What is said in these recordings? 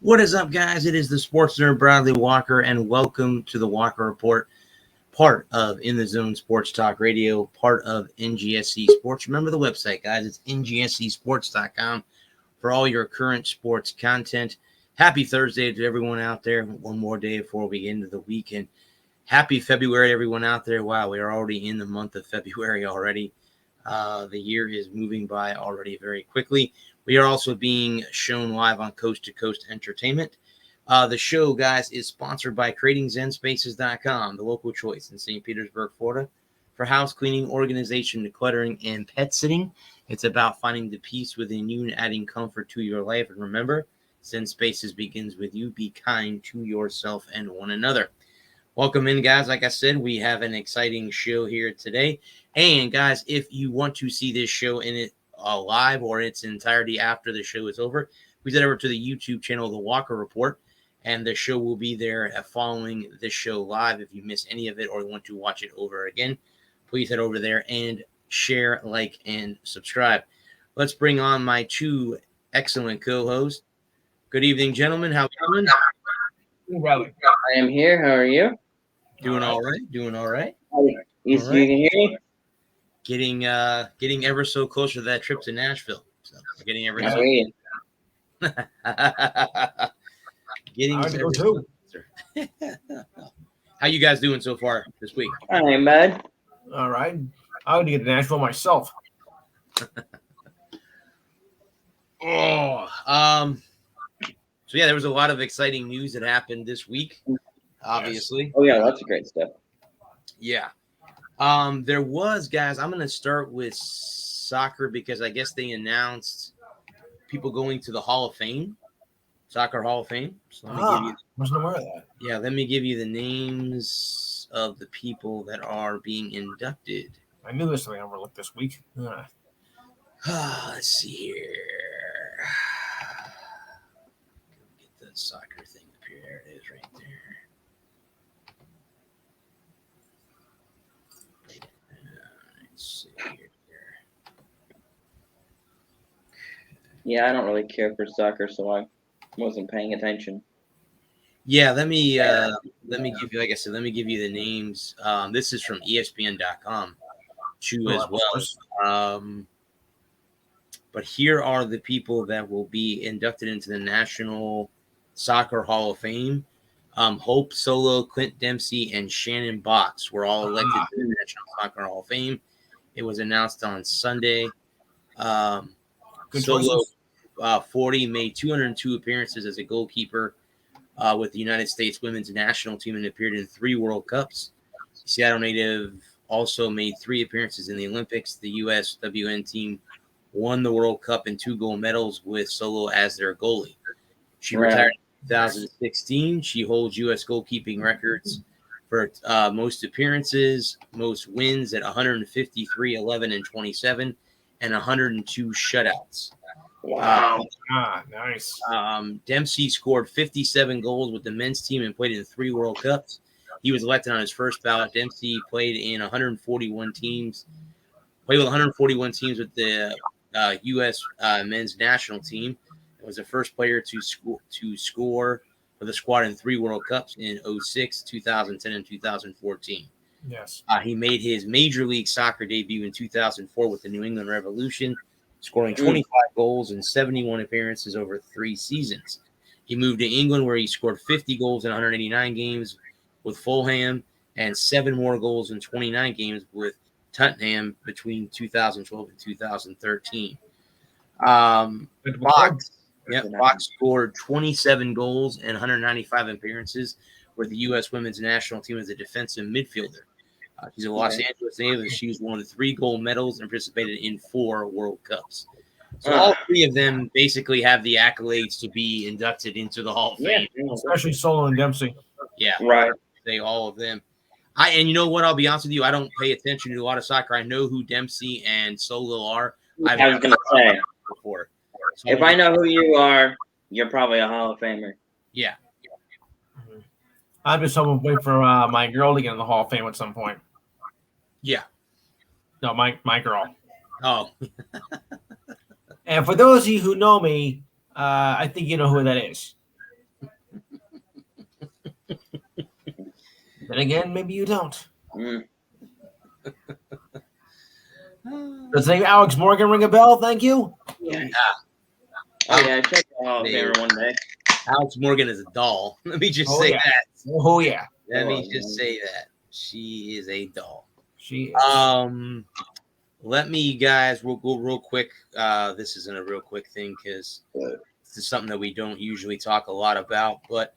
What is up, guys? It is the Sports Nerd Bradley Walker, and welcome to the Walker Report, part of In the Zone Sports Talk Radio, part of NGSC Sports. Remember the website, guys. It's ngscsports.com for all your current sports content. Happy Thursday to everyone out there. One more day before we get into the weekend. Happy February, everyone out there. Wow, we are already in the month of February already. The year is moving by already very quickly. We are also being shown live on Coast to Coast Entertainment. The show, guys, is sponsored by CreatingZenSpaces.com, the local choice in St. Petersburg, Florida, for house cleaning, organization, decluttering, and pet sitting. It's about finding the peace within you and adding comfort to your life. And remember, Zen Spaces begins with you. Be kind to yourself and one another. Welcome in, guys. Like I said, we have an exciting show here today. And, guys, if you want to see this show in it live or in its entirety after the show is over, please head over to the YouTube channel, The Walker Report, and the show will be there following this show live. If you miss any of it or want to watch it over again, please head over there and share, like, and subscribe. Let's bring on my two excellent co-hosts. Good evening, gentlemen. How are you doing? I am here. How are you? Doing all right. You can hear me? Getting ever so closer to that trip to Nashville. So we're getting ever so getting ever so closer. How you guys doing so far this week? I ain't bad. All right. I would get to Nashville myself. So yeah, there was a lot of exciting news that happened this week, obviously. Oh yeah, lots of great stuff. Yeah. There was, guys, I'm going to start with soccer because I guess they announced people going to the Hall of Fame, Soccer Hall of Fame. So let me give you, wasn't aware of that. Yeah, let me give you the names of the people that are being inducted. I knew this thing I overlooked this week. Let's see here. Get the soccer thing up here. There it is right there. Let's see here. Yeah, I don't really care for soccer, so I wasn't paying attention. Yeah, let me give you, like I said, let me give you the names. This is from ESPN.com too as well. But here are the people that will be inducted into the National Soccer Hall of Fame. Hope Solo, Clint Dempsey, and Shannon Box were all elected to the National Soccer Hall of Fame. It was announced on Sunday. Solo, 40, made 202 appearances as a goalkeeper with the United States women's national team and appeared in 3 World Cups. Seattle native also made 3 appearances in the Olympics. The USWN team won the World Cup and 2 gold medals with Solo as their goalie. She retired in 2016. She holds U.S. goalkeeping records for most appearances, most wins at 153, 11, and 27, and 102 shutouts. Wow. Nice. Dempsey scored 57 goals with the men's team and played in 3 World Cups. He was elected on his first ballot. Dempsey played in 141 teams. Played with 141 teams with the U.S. men's national team. Was the first player to score for the squad in 3 World Cups in 2006, 2010, and 2014. Yes. He made his Major League Soccer debut in 2004 with the New England Revolution, scoring 25 goals and 71 appearances over 3 seasons. He moved to England where he scored 50 goals in 189 games with Fulham and 7 more goals in 29 games with Tottenham between 2012 and 2013. Fox scored 27 goals and 195 appearances with the U.S. women's national team as a defensive midfielder. She's a Los Angeles native. She was one of 3 gold medals and participated in 4 World Cups. So all 3 of them basically have the accolades to be inducted into the Hall of Fame. Especially Solo and Dempsey. Yeah, right. They all of them. And you know what? I'll be honest with you. I don't pay attention to a lot of soccer. I know who Dempsey and Solo are. I was going to say before. So if I know who you are, you're probably a Hall of Famer. Yeah. I'm just hoping to wait for my girl to get in the Hall of Fame at some point. Yeah. No, my girl. Oh. And for those of you who know me, I think you know who that is. Then again, maybe you don't. Mm. Does the name Alex Morgan ring a bell? Thank you. Yeah. Oh yeah, check the Hall of Man. Famer one day. Alex Morgan is a doll. Let me just Oh, say yeah. that. Oh yeah, Let me Oh, just man. say that. She is a doll. she is. Let me, guys, we'll go real quick. This isn't a real quick thing because this is something that we don't usually talk a lot about, but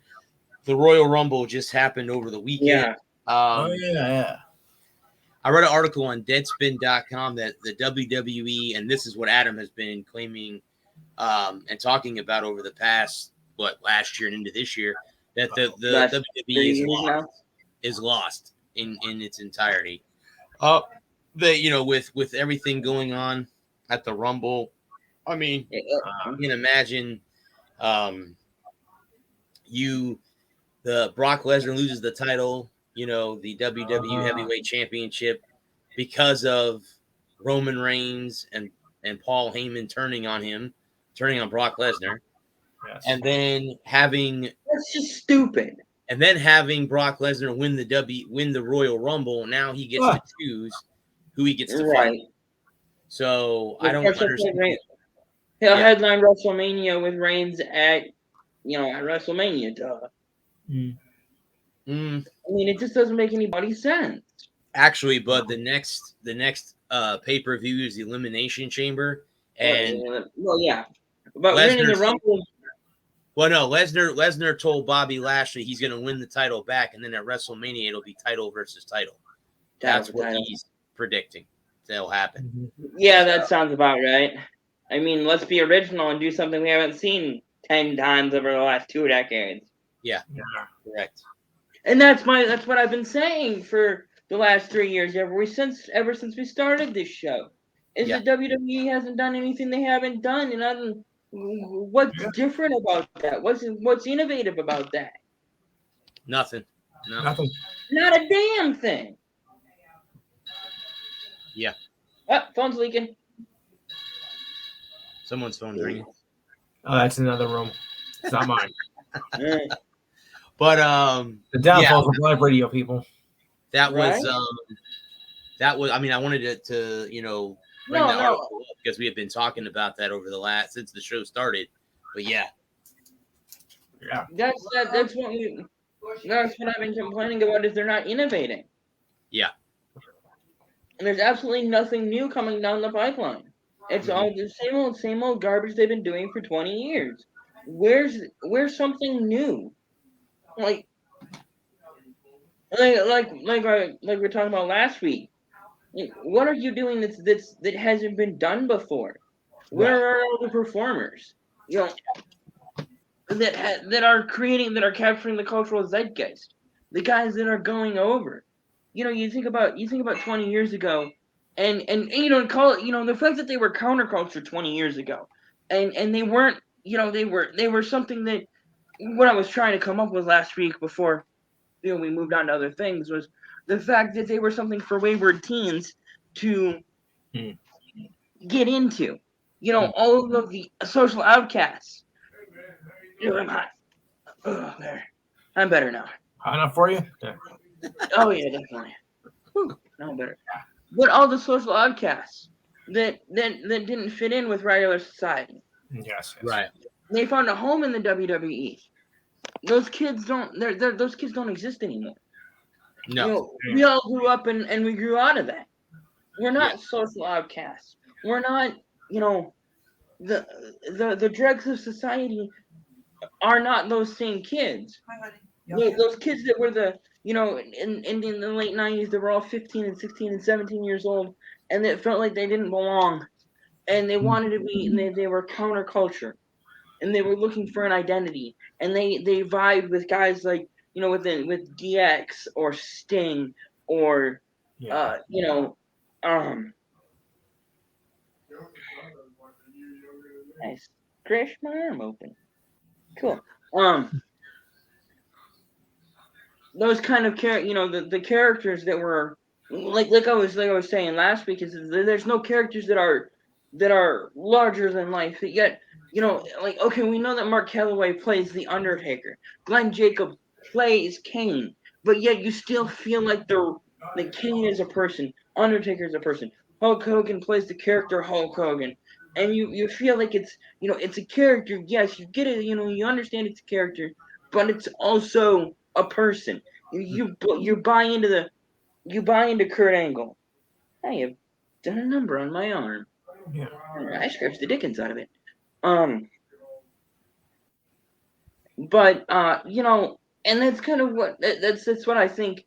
the Royal Rumble just happened over the weekend. Yeah. Yeah. I read an article on Deadspin.com that the WWE, and this is what Adam has been claiming and talking about over the past, last year and into this year, that the Last WWE 3 is years lost, now. is lost in its entirety. With everything going on at the Rumble, I mean, you can imagine the Brock Lesnar loses the title, the WWE Heavyweight Championship because of Roman Reigns and Paul Heyman turning on Brock Lesnar, Yes. and then having That's just stupid. Brock Lesnar win the Royal Rumble. Now he gets to choose who he gets to fight. Right. So I don't understand. He'll headline WrestleMania with Reigns at WrestleMania. Duh. Mm. I mean, it just doesn't make any sense. Actually, but the next pay-per-view is the Elimination Chamber, and but winning the Rumble. Well, no, Lesnar told Bobby Lashley he's going to win the title back, and then at WrestleMania it'll be title versus title. That's what he's predicting that'll happen. Yeah, that sounds about right. I mean, let's be original and do something we haven't seen 10 times over the last 2 decades. Yeah, correct. And that's what I've been saying for the last 3 years, ever since we started this show, is that WWE hasn't done anything they haven't done, and what's different about that? What's innovative about that? Nothing. Nothing. Not a damn thing. Yeah. Oh, phone's leaking. Someone's phone's ringing. Oh, that's another room. It's not mine. But the downfall of live radio, people. That was I mean, I wanted to bring that article up because we have been talking about that over since the show started. But that's what I've been complaining about, is they're not innovating. Yeah. And there's absolutely nothing new coming down the pipeline. It's all the same old garbage they've been doing for 20 years. Where's something new? Like we were talking about last week. What are you doing that hasn't been done before? Where are all the performers? That are capturing the cultural zeitgeist. The guys that are going over. You think about 20 years ago, and call it, the fact that they were counterculture 20 years ago, and they weren't, they were something that what I was trying to come up with last week before we moved on to other things, was the fact that they were something for wayward teens to get into. All of the social outcasts. I'm hot. Oh, there. I'm better now. Hot enough for you? Yeah. Oh yeah, definitely. No better. But all the social outcasts that didn't fit in with regular society. Yes. Right. They found a home in the WWE. Those kids don't. Those kids don't exist anymore. No. We all grew up and we grew out of that. We're not social outcasts. We're not. The dregs of society are not those same kids. Those kids that were in the late 90s, that were all 15 and 16 and 17 years old, and that felt like they didn't belong, and they wanted to be, and they were counterculture, and they were looking for an identity, and they vibed with guys like, with DX or Sting or I scratched my arm open. Cool. Those kind of the characters that were like I was saying last week, is there's no characters that are larger than life. Yet, okay, we know that Mark Calloway plays the Undertaker. Glenn Jacobs plays Kane. but yet you still feel like Kane is a person, Undertaker is a person, Hulk Hogan plays the character Hulk Hogan, and you feel like it's a character. Yes, you get it. You understand it's a character, but it's also a person. You buy into Kurt Angle. I have done a number on my arm. Yeah. I scratched the dickens out of it. But and that's kind of what that's what I think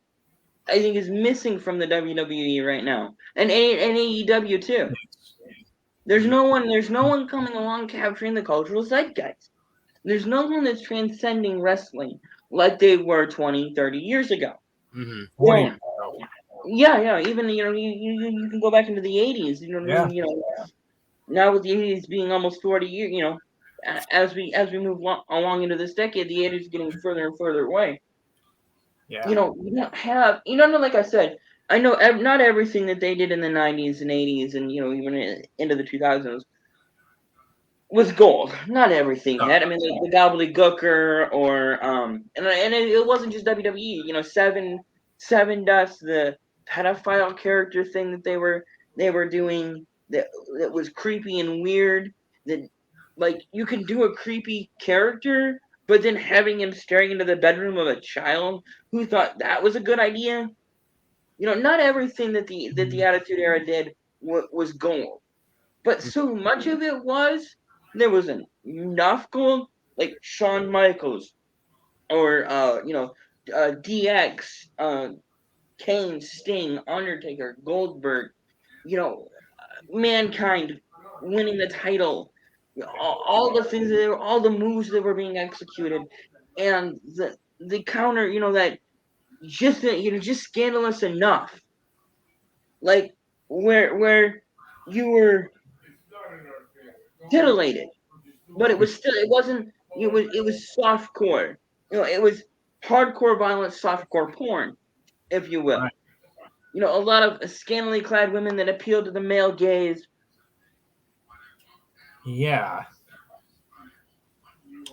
is missing from the WWE right now, and AEW too. There's no one coming along capturing the cultural zeitgeist. There's no one that's transcending wrestling like they were 20, 30 years ago. Mm-hmm. Yeah. Even you can go back into the 80s. Now with the 80s being almost 40 years, as we move along into this decade, the 80s is getting further and further away. Yeah. You don't have, like I said, I know not everything that they did in the 90s and 80s and even into the 2000s was gold. Not everything No. had. I mean, the gobbledygooker or and it wasn't just WWE. Seven Dust, the pedophile character thing that they were doing that was creepy and weird. That like you can do a creepy character, but then having him staring into the bedroom of a child who thought that was a good idea. Not everything that the Attitude Era did was gold, but so much of it was. There was enough gold, like Shawn Michaels or DX, Kane, Sting, Undertaker, Goldberg, Mankind winning the title, all the things all the moves that were being executed, and the counter, that just scandalous enough, like where you were titillated, but it was softcore. It was hardcore violence, softcore porn, if you will. Right. A lot of scantily clad women that appealed to the male gaze. Yeah.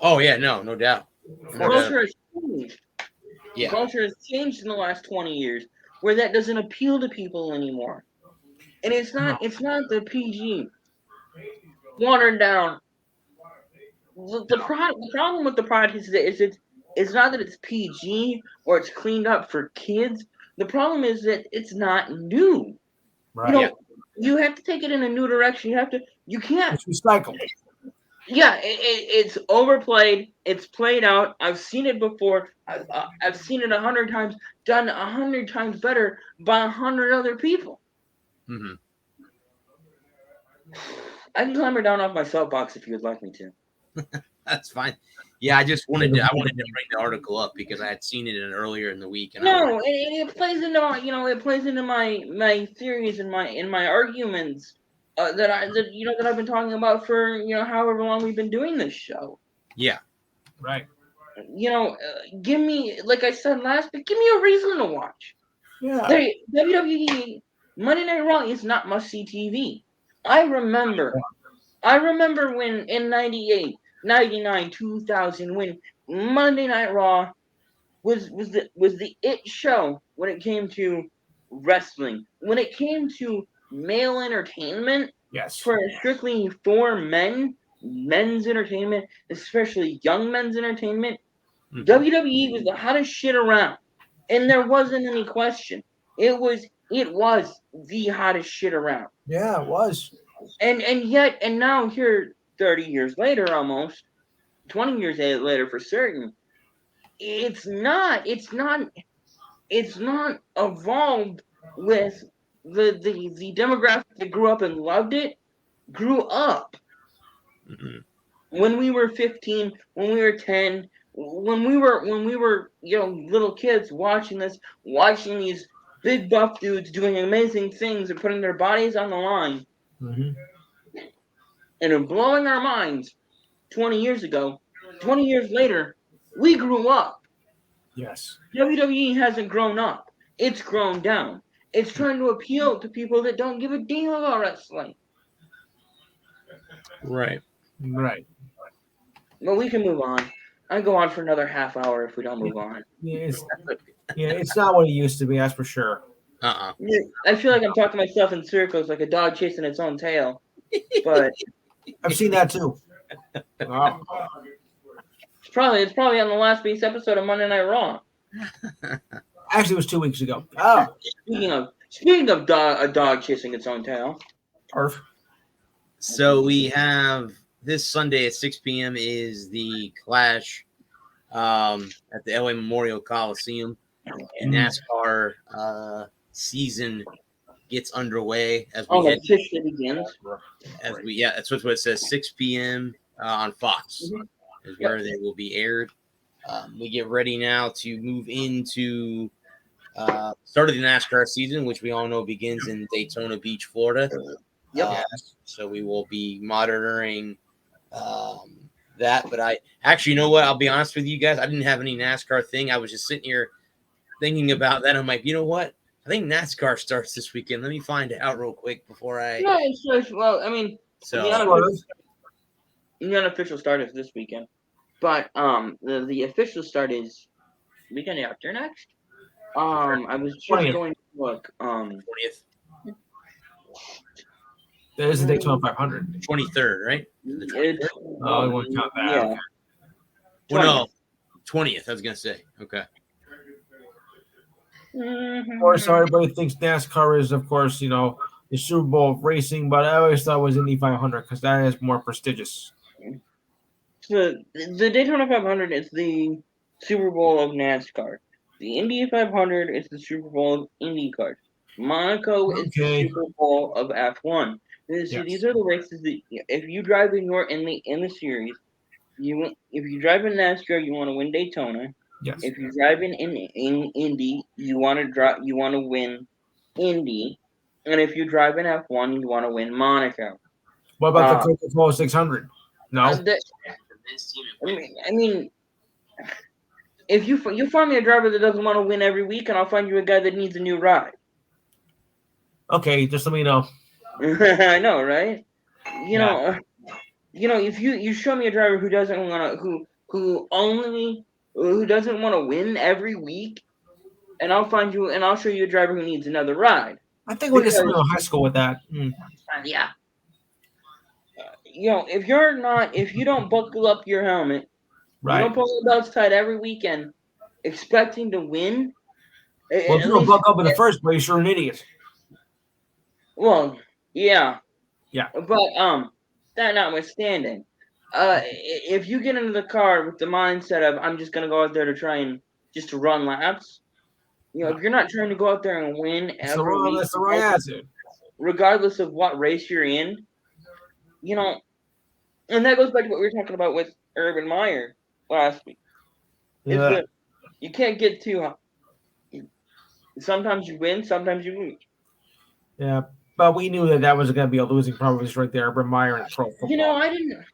Oh yeah, no doubt. Culture has changed. Yeah. Culture has changed in the last 20 years, where that doesn't appeal to people anymore. And it's not the PG watered down. The problem with the product is that it's not that it's PG or it's cleaned up for kids. The problem is that it's not new. Right. You have to take it in a new direction. You can't. It's recycled. Yeah, it's overplayed. It's played out. I've seen it before. I've seen it 100 times, done 100 times better by 100 other people. Mm-hmm. I can clamber down off my soapbox if you would like me to. That's fine. Yeah, I wanted to bring the article up because I had seen it earlier in the week. And it plays into my theories and my arguments that I've been talking about for however long we've been doing this show. Yeah. Right. Give me, like I said last week, give me a reason to watch. Yeah. WWE Monday Night Raw is not must-see TV. I remember when in 98, 99, 2000, when Monday Night Raw was the it show when it came to wrestling, when it came to male entertainment. Yes. Strictly for men's entertainment, especially young men's entertainment. Mm-hmm. WWE was the hottest shit around, and there wasn't any question. It was the hottest shit around. Yeah, it was. And now here 30 years later, almost 20 years later for certain, it's not evolved with the demographic that grew up and loved it, grew up. Mm-hmm. When we were 15, when we were 10, when we were little kids watching these big buff dudes doing amazing things and putting their bodies on the line. Mm-hmm. And blowing our minds 20 years ago, 20 years later, we grew up. Yes. WWE hasn't grown up. It's grown down. It's trying to appeal to people that don't give a damn about wrestling. Right. Right. Well, we can move on. I go on for another half hour if we don't move on. Yes. Yeah, it's not what it used to be. That's for sure. I feel like I'm talking myself in circles, like a dog chasing its own tail. But I've seen that too. Oh. it's probably on the last week's episode of Monday Night Raw. Actually, it was 2 weeks ago. Oh, Speaking of a dog chasing its own tail. Arf. So we have this Sunday at 6 p.m. is the Clash at the LA Memorial Coliseum. And NASCAR season gets underway as we head. Officially begins. That's what it says. 6 p.m. On Fox is where they will be aired. We get ready now to move into start of the NASCAR season, which we all know begins in Daytona Beach, Florida. So we will be monitoring that. But I actually, you know what? I'll be honest with you guys. I didn't have any NASCAR thing. I was just sitting here thinking about that. I'm like, you know what? I think NASCAR starts this weekend. Let me find out real quick before I. Yeah, well, I mean, the unofficial start is this weekend, but the official start is weekend after next. I was just 20th. going to look. 20th. That is the Daytona 500. 23rd, right? It's, Oh, we won't count that. Yeah. Okay. Well, no, 20th. I was gonna say. Okay. Mm-hmm. Of course, everybody thinks NASCAR is, of course, the Super Bowl of racing, but I always thought it was Indy 500 because that is more prestigious. So the Daytona 500 is the Super Bowl of NASCAR. The Indy 500 is the Super Bowl of IndyCar. Monaco is the Super Bowl of F1. These are the races that if you drive in the series, if you drive in NASCAR, you want to win Daytona. Yes. If you drive in Indy, you want to win Indy, and if you drive in F1, you want to win Monaco. What about the Coca-Cola 600? No. I mean, if you find me a driver that doesn't want to win every week, and I'll find you a guy that needs a new ride. Okay, just let me know. I know, right? You know, if you show me a driver who doesn't want to, who doesn't want to win every week, and I'll show you a driver who needs another ride. I think we're just in high school with that. Yeah. If you don't buckle up your helmet, right? You don't pull your belts tight every weekend, expecting to win. Well, if you don't buckle up in the first place, you're an idiot. Well, yeah. Yeah. But that notwithstanding, if you get into the car with the mindset of I'm just gonna go out there to try and just to run laps, if you're not trying to go out there and win every week, that's the wrong attitude. Regardless of what race you're in, and that goes back to what we were talking about with Urban Meyer last week. Yeah. Is that you can't get too high. Sometimes you win, sometimes you lose. Yeah. But we knew that was going to be a losing proposition right there. Urban Meyer and pro football. I didn't.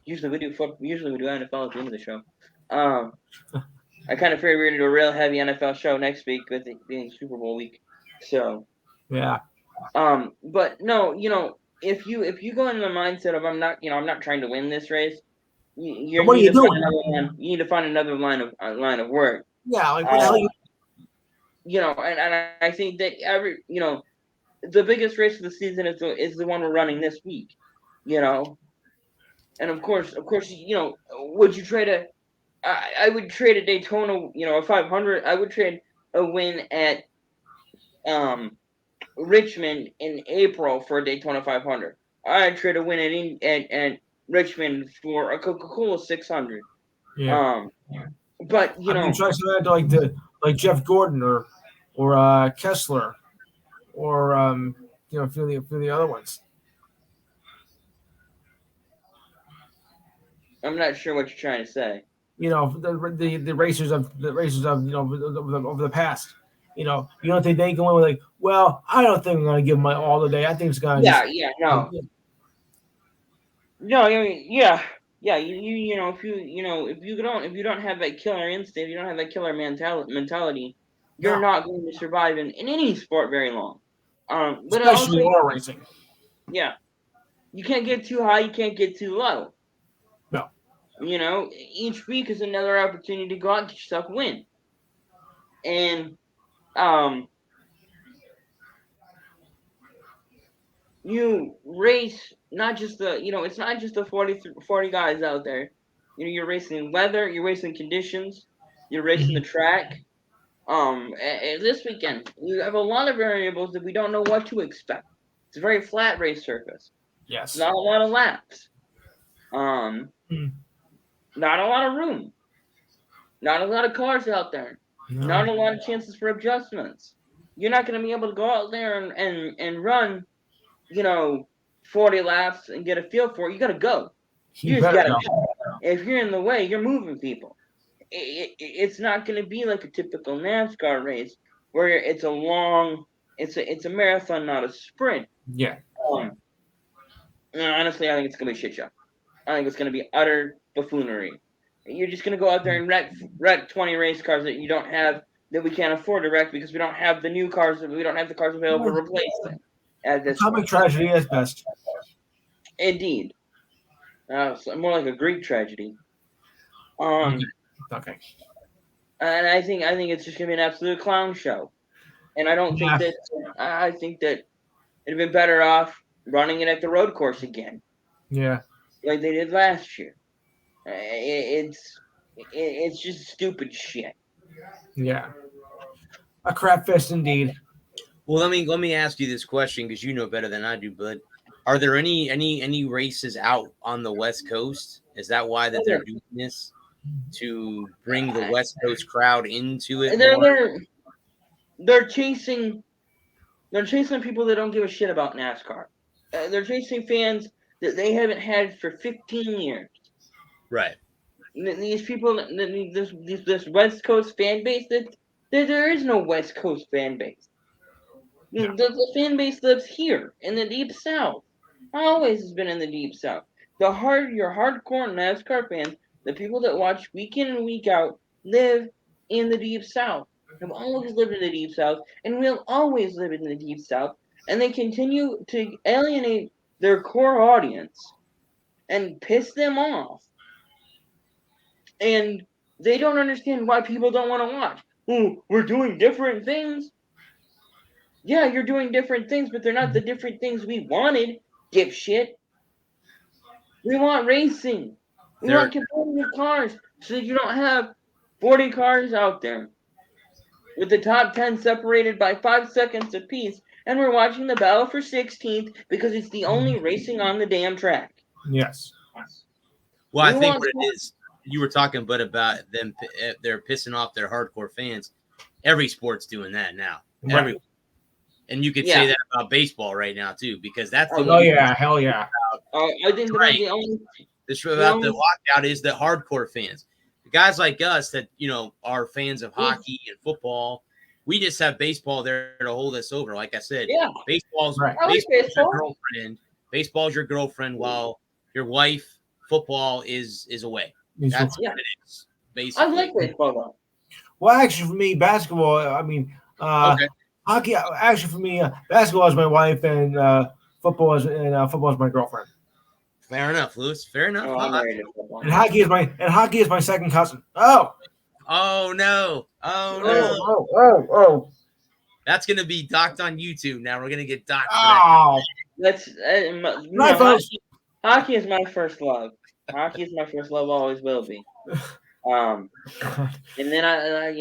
Usually we do NFL at the end of the show. I kind of figured we're going to do a real heavy NFL show next week with it being Super Bowl week. So. Yeah. But no, if you go in the mindset of I'm not trying to win this race, what are you doing? You need to find another line of work. Yeah, like what the hell you. And I think that the biggest race of the season is the one we're running this week, and of course, would you trade I would trade a Daytona, a 500. I would trade a win at Richmond in April for a Daytona 500. I'd trade a win at Richmond for a Coca-Cola 600. Yeah. But try something like Jeff Gordon or Kessler, or a few of the other ones. I'm not sure what you're trying to say. The racers of the past. You don't think they can win with like, well, I don't think I'm going to give my all today. I think it's going to. No, I mean, yeah. If you don't have that killer instinct, you don't have that killer mentality, you're not going to survive in any sport very long. But especially auto racing. Yeah, you can't get too high, you can't get too low. No. You know, each week is another opportunity to go out and get yourself a win. And you race not just it's not just the 40 guys out there. You know, you're racing weather, you're racing conditions, you're racing the track. This weekend you have a lot of variables that we don't know what to expect. It's a very flat race surface. Yes. Not a lot of laps. Not a lot of room. Not a lot of cars out there. No. Not a lot of chances for adjustments. You're not going to be able to go out there and run, 40 laps and get a feel for it. You got to go. You just got to go. If you're in the way, you're moving people. It's not going to be like a typical NASCAR race where it's a marathon, not a sprint. Yeah. Honestly, I think it's going to be a shit show. I think it's going to be utter buffoonery. You're just going to go out there and wreck 20 race cars that you don't have, that we can't afford to wreck because we don't have the new cars, we don't have the cars available to replace them. Comic tragedy at best. Indeed. More like a Greek tragedy. Okay. And I think it's just going to be an absolute clown show. And I don't think that I think that it'd been better off running it at the road course again. Yeah. Like they did last year. It's just stupid shit. Yeah. A crap fest indeed. Well, let me ask you this question because you know better than I do, bud. Are there any races out on the West Coast? Is that why that they're doing this, to bring the West Coast crowd into it? They're chasing people that don't give a shit about NASCAR. They're chasing fans that they haven't had for 15 years. Right. These people, this West Coast fan base, there is no West Coast fan base. Yeah. The fan base lives here in the Deep South. Always has been in the Deep South. Your hardcore NASCAR fans, the people that watch week in and week out, live in the Deep South. Have always lived in the Deep South, and will always live in the Deep South. And they continue to alienate their core audience and piss them off. And they don't understand why people don't want to watch. Oh, we're doing different things. Yeah, you're doing different things, but they're not the different things we wanted, dipshit. We want racing. We want competitive cars so that you don't have 40 cars out there with the top 10 separated by 5 seconds apiece, and we're watching the battle for 16th because it's the only racing on the damn track. Yes. Well, I think what it is, you were talking about them, they're pissing off their hardcore fans. Every sport's doing that now. Right. Everyone. And you could say that about baseball right now too, because that's the hell yeah. I think right. the only about the lockout is the hardcore fans. The guys like us that are fans of hockey and football. We just have baseball there to hold us over. Like I said, baseball's your girlfriend. Baseball's your girlfriend while your wife, football is away. That's what it is. Basically. I like baseball though. Well, actually, for me, basketball. I mean, hockey. Actually, for me, basketball is my wife, and football is my girlfriend. Fair enough, Lewis. Fair enough. And hockey is my second cousin. Oh no! Oh! That's gonna be docked on YouTube. Now we're gonna get docked. That's hockey is my first love. Hockey is my first love. Always will be. And then I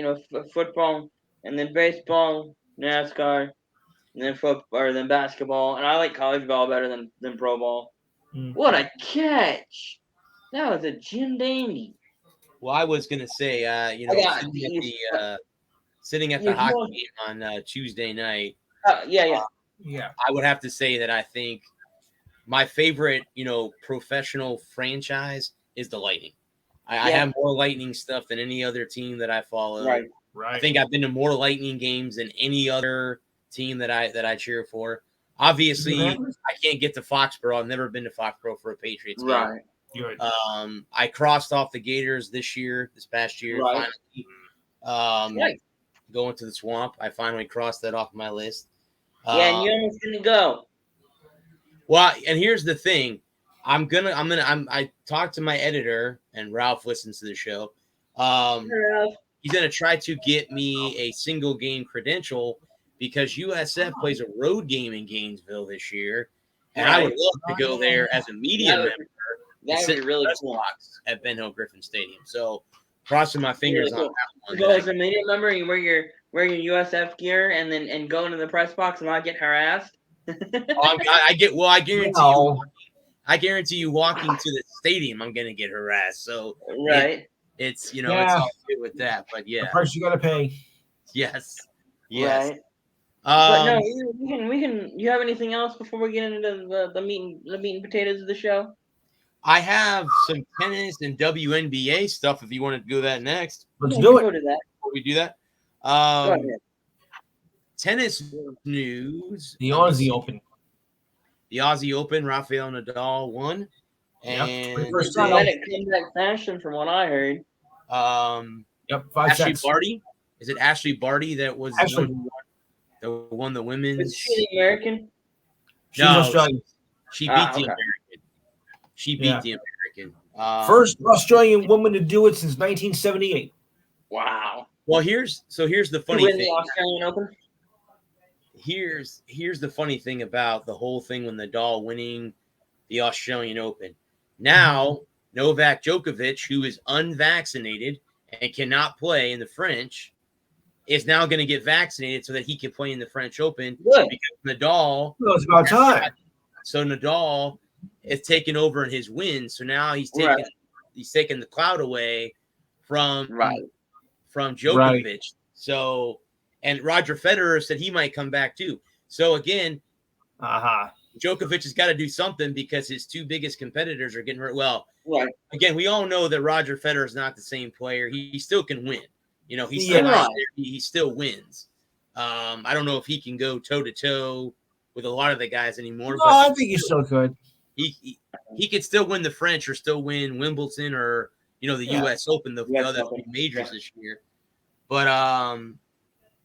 football, and then baseball, NASCAR, and then football, then basketball, and I like college ball better than pro ball. What a catch! That was a Jim Dandy. Well, I was gonna say, sitting at the hockey game on Tuesday night. Yeah. I would have to say that I think my favorite, professional franchise is the Lightning. I have more Lightning stuff than any other team that I follow. Right. I think I've been to more Lightning games than any other team that I cheer for. Obviously, I can't get to Foxborough. I've never been to Foxborough for a Patriots game. Right. I crossed off the Gators this past year. Right. Finally. Going to the Swamp. I finally crossed that off my list. And you almost didn't go. Well, and here's the thing. I talked to my editor, and Ralph listens to the show. He's gonna try to get me a single game credential because USF plays a road game in Gainesville this year, and I would love to go there as a media member. That would be really cool. At Ben Hill Griffin Stadium. So crossing my fingers on that one. Go as a media member and you wear your USF gear and go into the press box and not get harassed. I guarantee you walking to the stadium, I'm gonna get harassed. So right. It's it's all good with that. But yeah. The price you gotta pay. Yes. Right. But no, we can. You have anything else before we get into the meat and potatoes of the show? I have some tennis and WNBA stuff. If you want to do that next, let's do it. Go to that. Before we do that, go ahead. Tennis news. The Aussie Open. The Aussie Open. Rafael Nadal won. And first time. Let it come back fashion, from what I heard. Yep. 5 Ashley sets. Barty. Is it Ashley Barty that was the won the women's? Was she the American? She's Australian. She beat the American. She beat the American. First Australian woman to do it since 1978. Wow. Well, here's the funny thing. The Australian Open? Here's the funny thing about the whole thing when Nadal winning the Australian Open. Now, Novak Djokovic, who is unvaccinated and cannot play in the French, is now going to get vaccinated so that he can play in the French Open. Good. Because Nadal. Well, it's about time. So Nadal is taking over in his win. So now he's taking the cloud away from Djokovic. Right. So, and Roger Federer said he might come back too. So again, Djokovic has got to do something because his two biggest competitors are getting hurt. Well, again, we all know that Roger Federer is not the same player. He still can win. He's still out there. He still wins. I don't know if he can go toe to toe with a lot of the guys anymore. No, I think he still could. He could still win the French or still win Wimbledon or the U.S. Open, the other majors this year. But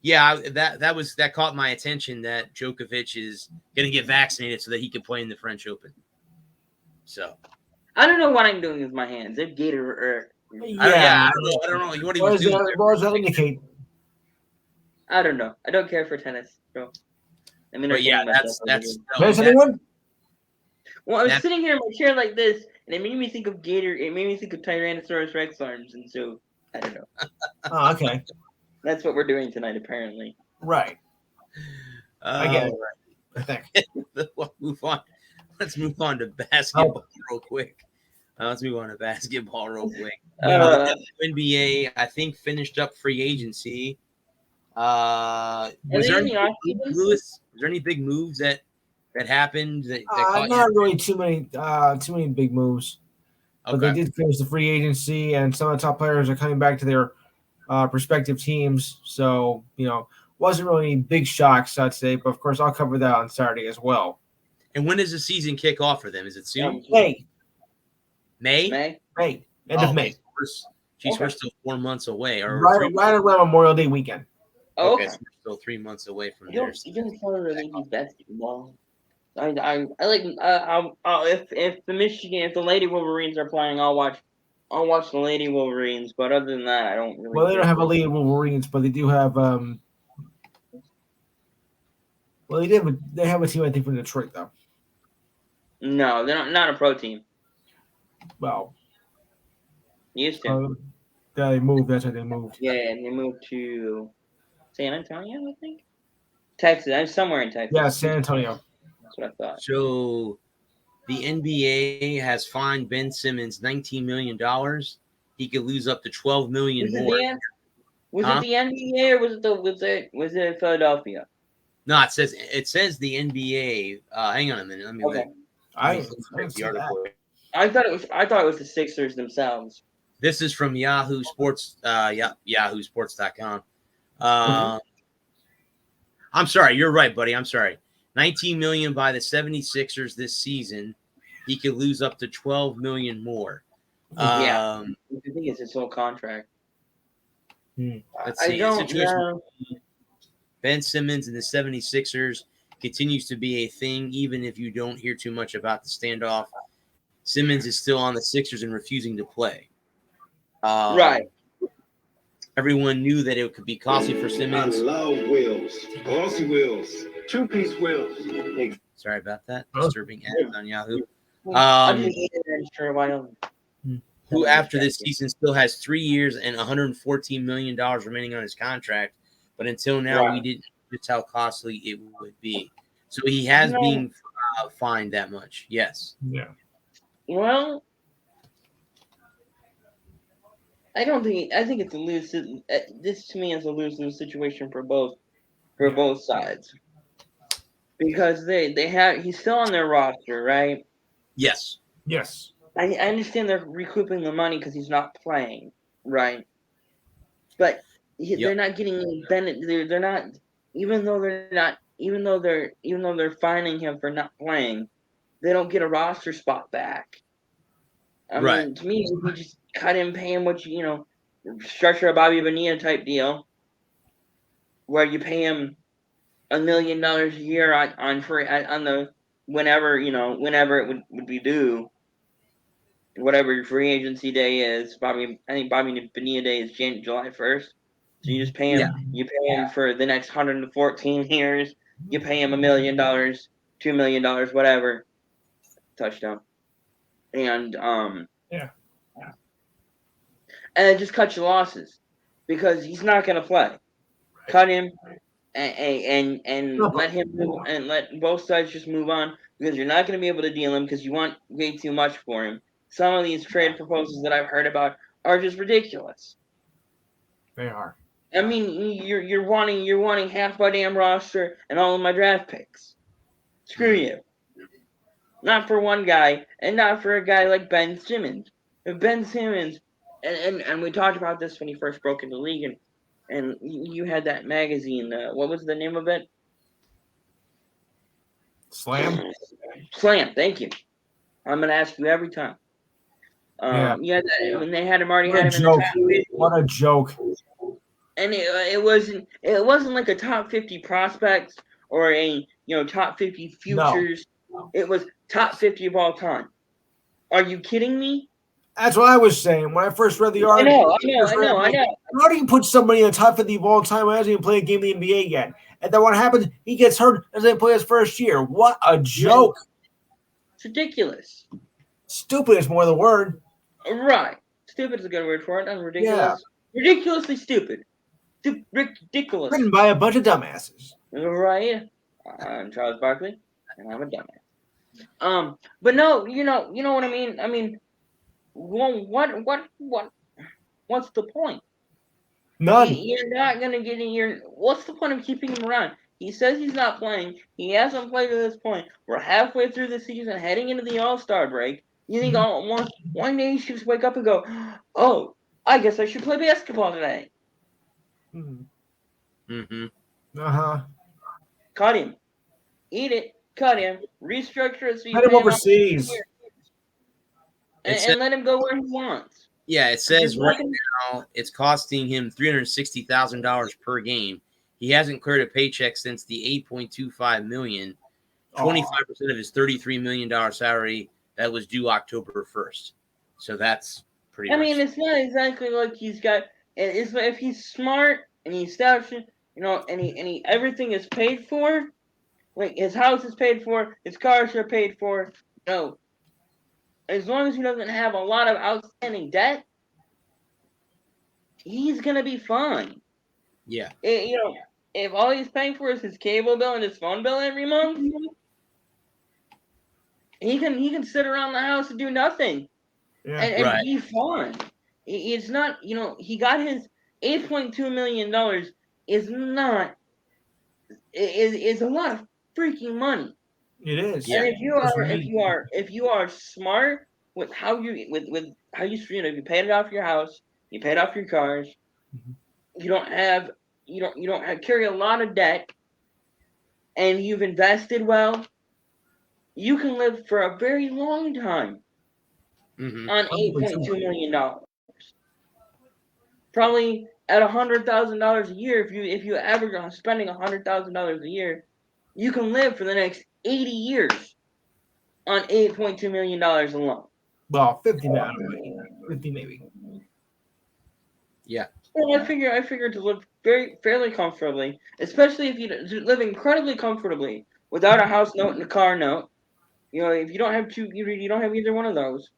that caught my attention that Djokovic is going to get vaccinated so that he can play in the French Open. So I don't know what I'm doing with my hands. They're Gator. I don't know. What does that indicate? I don't know. I don't care for tennis. So that's anyone? Well, I was sitting here in my chair like this, and it made me think of Gator. It made me think of Tyrannosaurus Rex arms, and so I don't know. Oh, okay. That's what we're doing tonight, apparently. Right. I get it. I think. Let's move on to basketball real quick. NBA, I think, finished up free agency. Was there any big moves that happened? That not really too many big moves. But they did finish the free agency, and some of the top players are coming back to their respective teams. So, wasn't really any big shocks, I'd say. But, of course, I'll cover that on Saturday as well. And when does the season kick off for them? Is it soon? May. End of May. We're still 4 months away. Or right around Memorial Day weekend. Okay, so we're still 3 months away from there. You don't follow the basketball. I like if the Lady Wolverines are playing, I'll watch the Lady Wolverines. But other than that, I don't really. Well, they don't have a Lady Wolverines, but they do have. Well, they have a team, I think, from Detroit, though. No, they're not a pro team. Well, used to. They moved. That's why they moved. Yeah, and they moved to San Antonio, I think. Texas. I'm somewhere in Texas. Yeah, San Antonio. That's what I thought. So, the NBA has fined Ben Simmons $19 million. He could lose up to $12 million more. Was it the NBA or was it Philadelphia? No, it says the NBA. Hang on a minute. Let me look. I thought it was the Sixers themselves. This is from Yahoo Sports. YahooSports.com. I'm sorry. You're right, buddy. I'm sorry. $19 million by the 76ers this season. He could lose up to $12 million more. I think it's his whole contract. Let's see. Ben Simmons and the 76ers continues to be a thing, even if you don't hear too much about the standoff Simmons is still on the Sixers and refusing to play. Right. Everyone knew that it could be costly for Simmons. I love wheels. Glossy wheels. Two-piece wheels. Sorry about that. Disturbing ads on Yahoo. I just hated it for a while. Who, after this season, still has 3 years and $114 million remaining on his contract. But until now, we didn't know just how costly it would be. So he has been fined that much. Yes. Yeah. Well, I think it's a lose. This to me is a lose-lose situation for both sides, because he's still on their roster, right? Yes. Yes. I understand they're recouping the money because he's not playing, right? But they're not getting any benefit. They're not, even though they're fining him for not playing, they don't get a roster spot back. I mean, to me, if you just cut him, pay him what structure a Bobby Bonilla type deal, where you pay him $1 million a year on the whenever it would be due, whatever your free agency day is. I think Bobby Bonilla day is July 1st. So you just pay him. Yeah. You pay him for the next 114 years. You pay him $1 million, $2 million, whatever. Touchdown. And and it just cuts your losses, because he's not going to play. Cut him and let him move, and let both sides just move on, because you're not going to be able to deal him because you want way too much for him. Some of these trade proposals that I've heard about are just ridiculous. They are. I mean, you're wanting half my damn roster and all of my draft picks. Screw you. Not for one guy, and not for a guy like Ben Simmons. If Ben Simmons, and we talked about this when he first broke into the league, and you had that magazine. What was the name of it? Slam. Slam. Thank you. I'm gonna ask you every time. Yeah, when they had him already had him in the top 50. What a joke! And it wasn't like a top 50 prospects or a top 50 futures. No. It was top 50 of all time. Are you kidding me? That's what I was saying when I first read the article. I know. How do you put somebody in the top 50 of all time who hasn't even played a game in the NBA yet? And then what happens? He gets hurt and doesn't play his first year. What a joke! It's ridiculous. Stupid is more the word. Right. Stupid is a good word for it. Not ridiculous. Yeah. Ridiculously stupid. Ridiculous. Written by a bunch of dumbasses. Right. I'm Charles Barkley, and I'm a dumbass. But no, you know what I mean. I mean, what's the point? None. You're not gonna get in. What's the point of keeping him around? He says he's not playing. He hasn't played to this point. We're halfway through the season, heading into the All-Star break. You think one day you should just wake up and go, "Oh, I guess I should play basketball today." Mm-hmm. Uh-huh. Cut him. Eat it. Cut him. Restructure it so you let him overseas. And let him go where he wants. Yeah, it says right now it's costing him $360,000 per game. He hasn't cleared a paycheck since the $8.25 million, 25% of his $33 million salary that was due October 1st. So that's pretty much. I mean, it's not exactly like he's got. It's if he's smart and he's established, and he everything is paid for, like his house is paid for, his cars are paid for. No, as long as he doesn't have a lot of outstanding debt, he's gonna be fine. Yeah. If all he's paying for is his cable bill and his phone bill every month, he can sit around the house and do nothing, and be fine. It's not, he got his $8.2 million is a lot of freaking money. It is. And if you are smart with how you you paid it off your house, you paid off your cars, you don't carry a lot of debt, and you've invested well, you can live for a very long time on $8.2 million. Probably at $100,000 a year, if you average on spending $100,000 a year, you can live for the next 80 years on $8.2 million alone. Well, 50 maybe. 50 maybe. Yeah. Well, I figure to live fairly comfortably, especially if you live incredibly comfortably without a house note and a car note. If you don't have you don't have either one of those,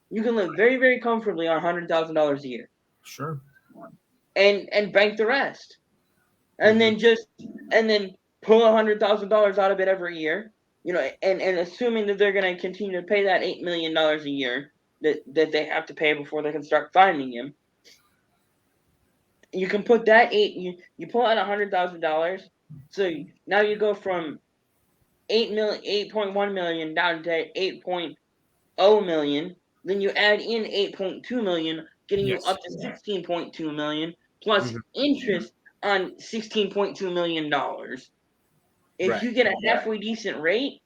you can live very, very comfortably on $100,000 a year. Sure. And bank the rest, and then pull $100,000 out of it every year. And assuming that they're going to continue to pay that $8 million a year that they have to pay before they can start finding him. You can put that you pull out $100,000, so now you go from 8.1 million down to 8.0 million. Then you add in 8.2 million, getting you up to 16.2 million plus interest on $16.2 million. If you get a halfway decent rate,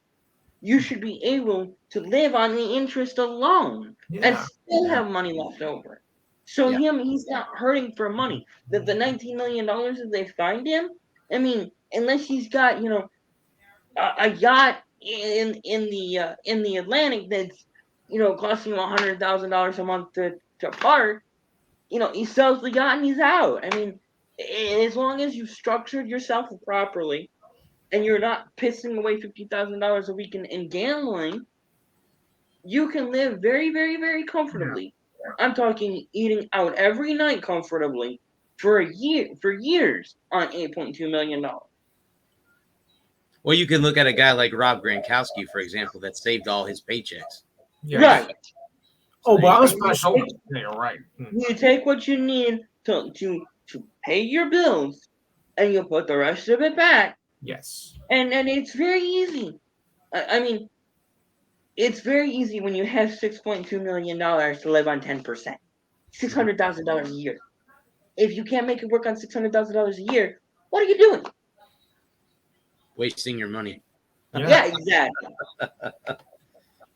you should be able to live on the interest alone and still have money left over. So he's not hurting for money. The $19 million that they fined him, I mean, unless he's got a yacht in the Atlantic that's costing him $100,000 a month to park, he sells the yacht and he's out. I mean, as long as you've structured yourself properly and you're not pissing away $50,000 a week in gambling, you can live very, very, very comfortably. I'm talking eating out every night comfortably for years on $8.2 million. Well, you can look at a guy like Rob Gronkowski, for example, that saved all his paychecks. Yes. Right. Oh, but I'm special. Yeah, you're right. You take what you need to pay your bills, and you put the rest of it back. Yes. And it's very easy. I mean, it's very easy when you have $6.2 million to live on 10%. $600,000 a year. If you can't make it work on $600,000 a year, what are you doing? Wasting your money. Yeah, exactly.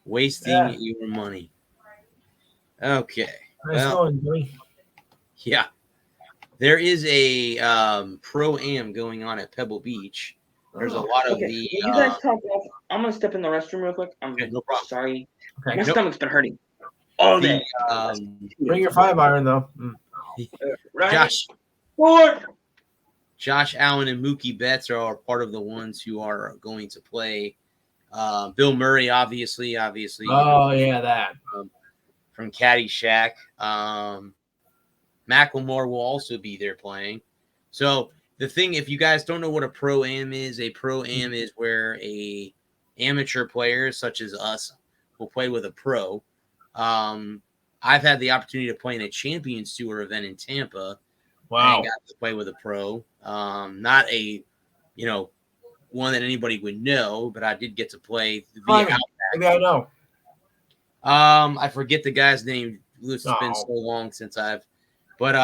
Wasting your money. Okay. Nice going, Billy. Yeah. There is a pro-am going on at Pebble Beach. There's a lot of the... You guys talk. I'm going to step in the restroom real quick. I'm no problem. sorry. Okay. My stomach's been hurting all day. Bring your 5-iron, though. Right? Josh Allen and Mookie Betts are part of the ones who are going to play. Bill Murray, obviously. Oh, yeah, that. From Caddyshack. Macklemore will also be there playing. So the thing, if you guys don't know what a pro-am is where a amateur player such as us will play with a pro. I've had the opportunity to play in a Champions Tour event in Tampa. Wow. I got to play with a pro. Not a, one that anybody would know, but I did get to play via Outback. Maybe I know. I forget the guy's name. It's been so long since but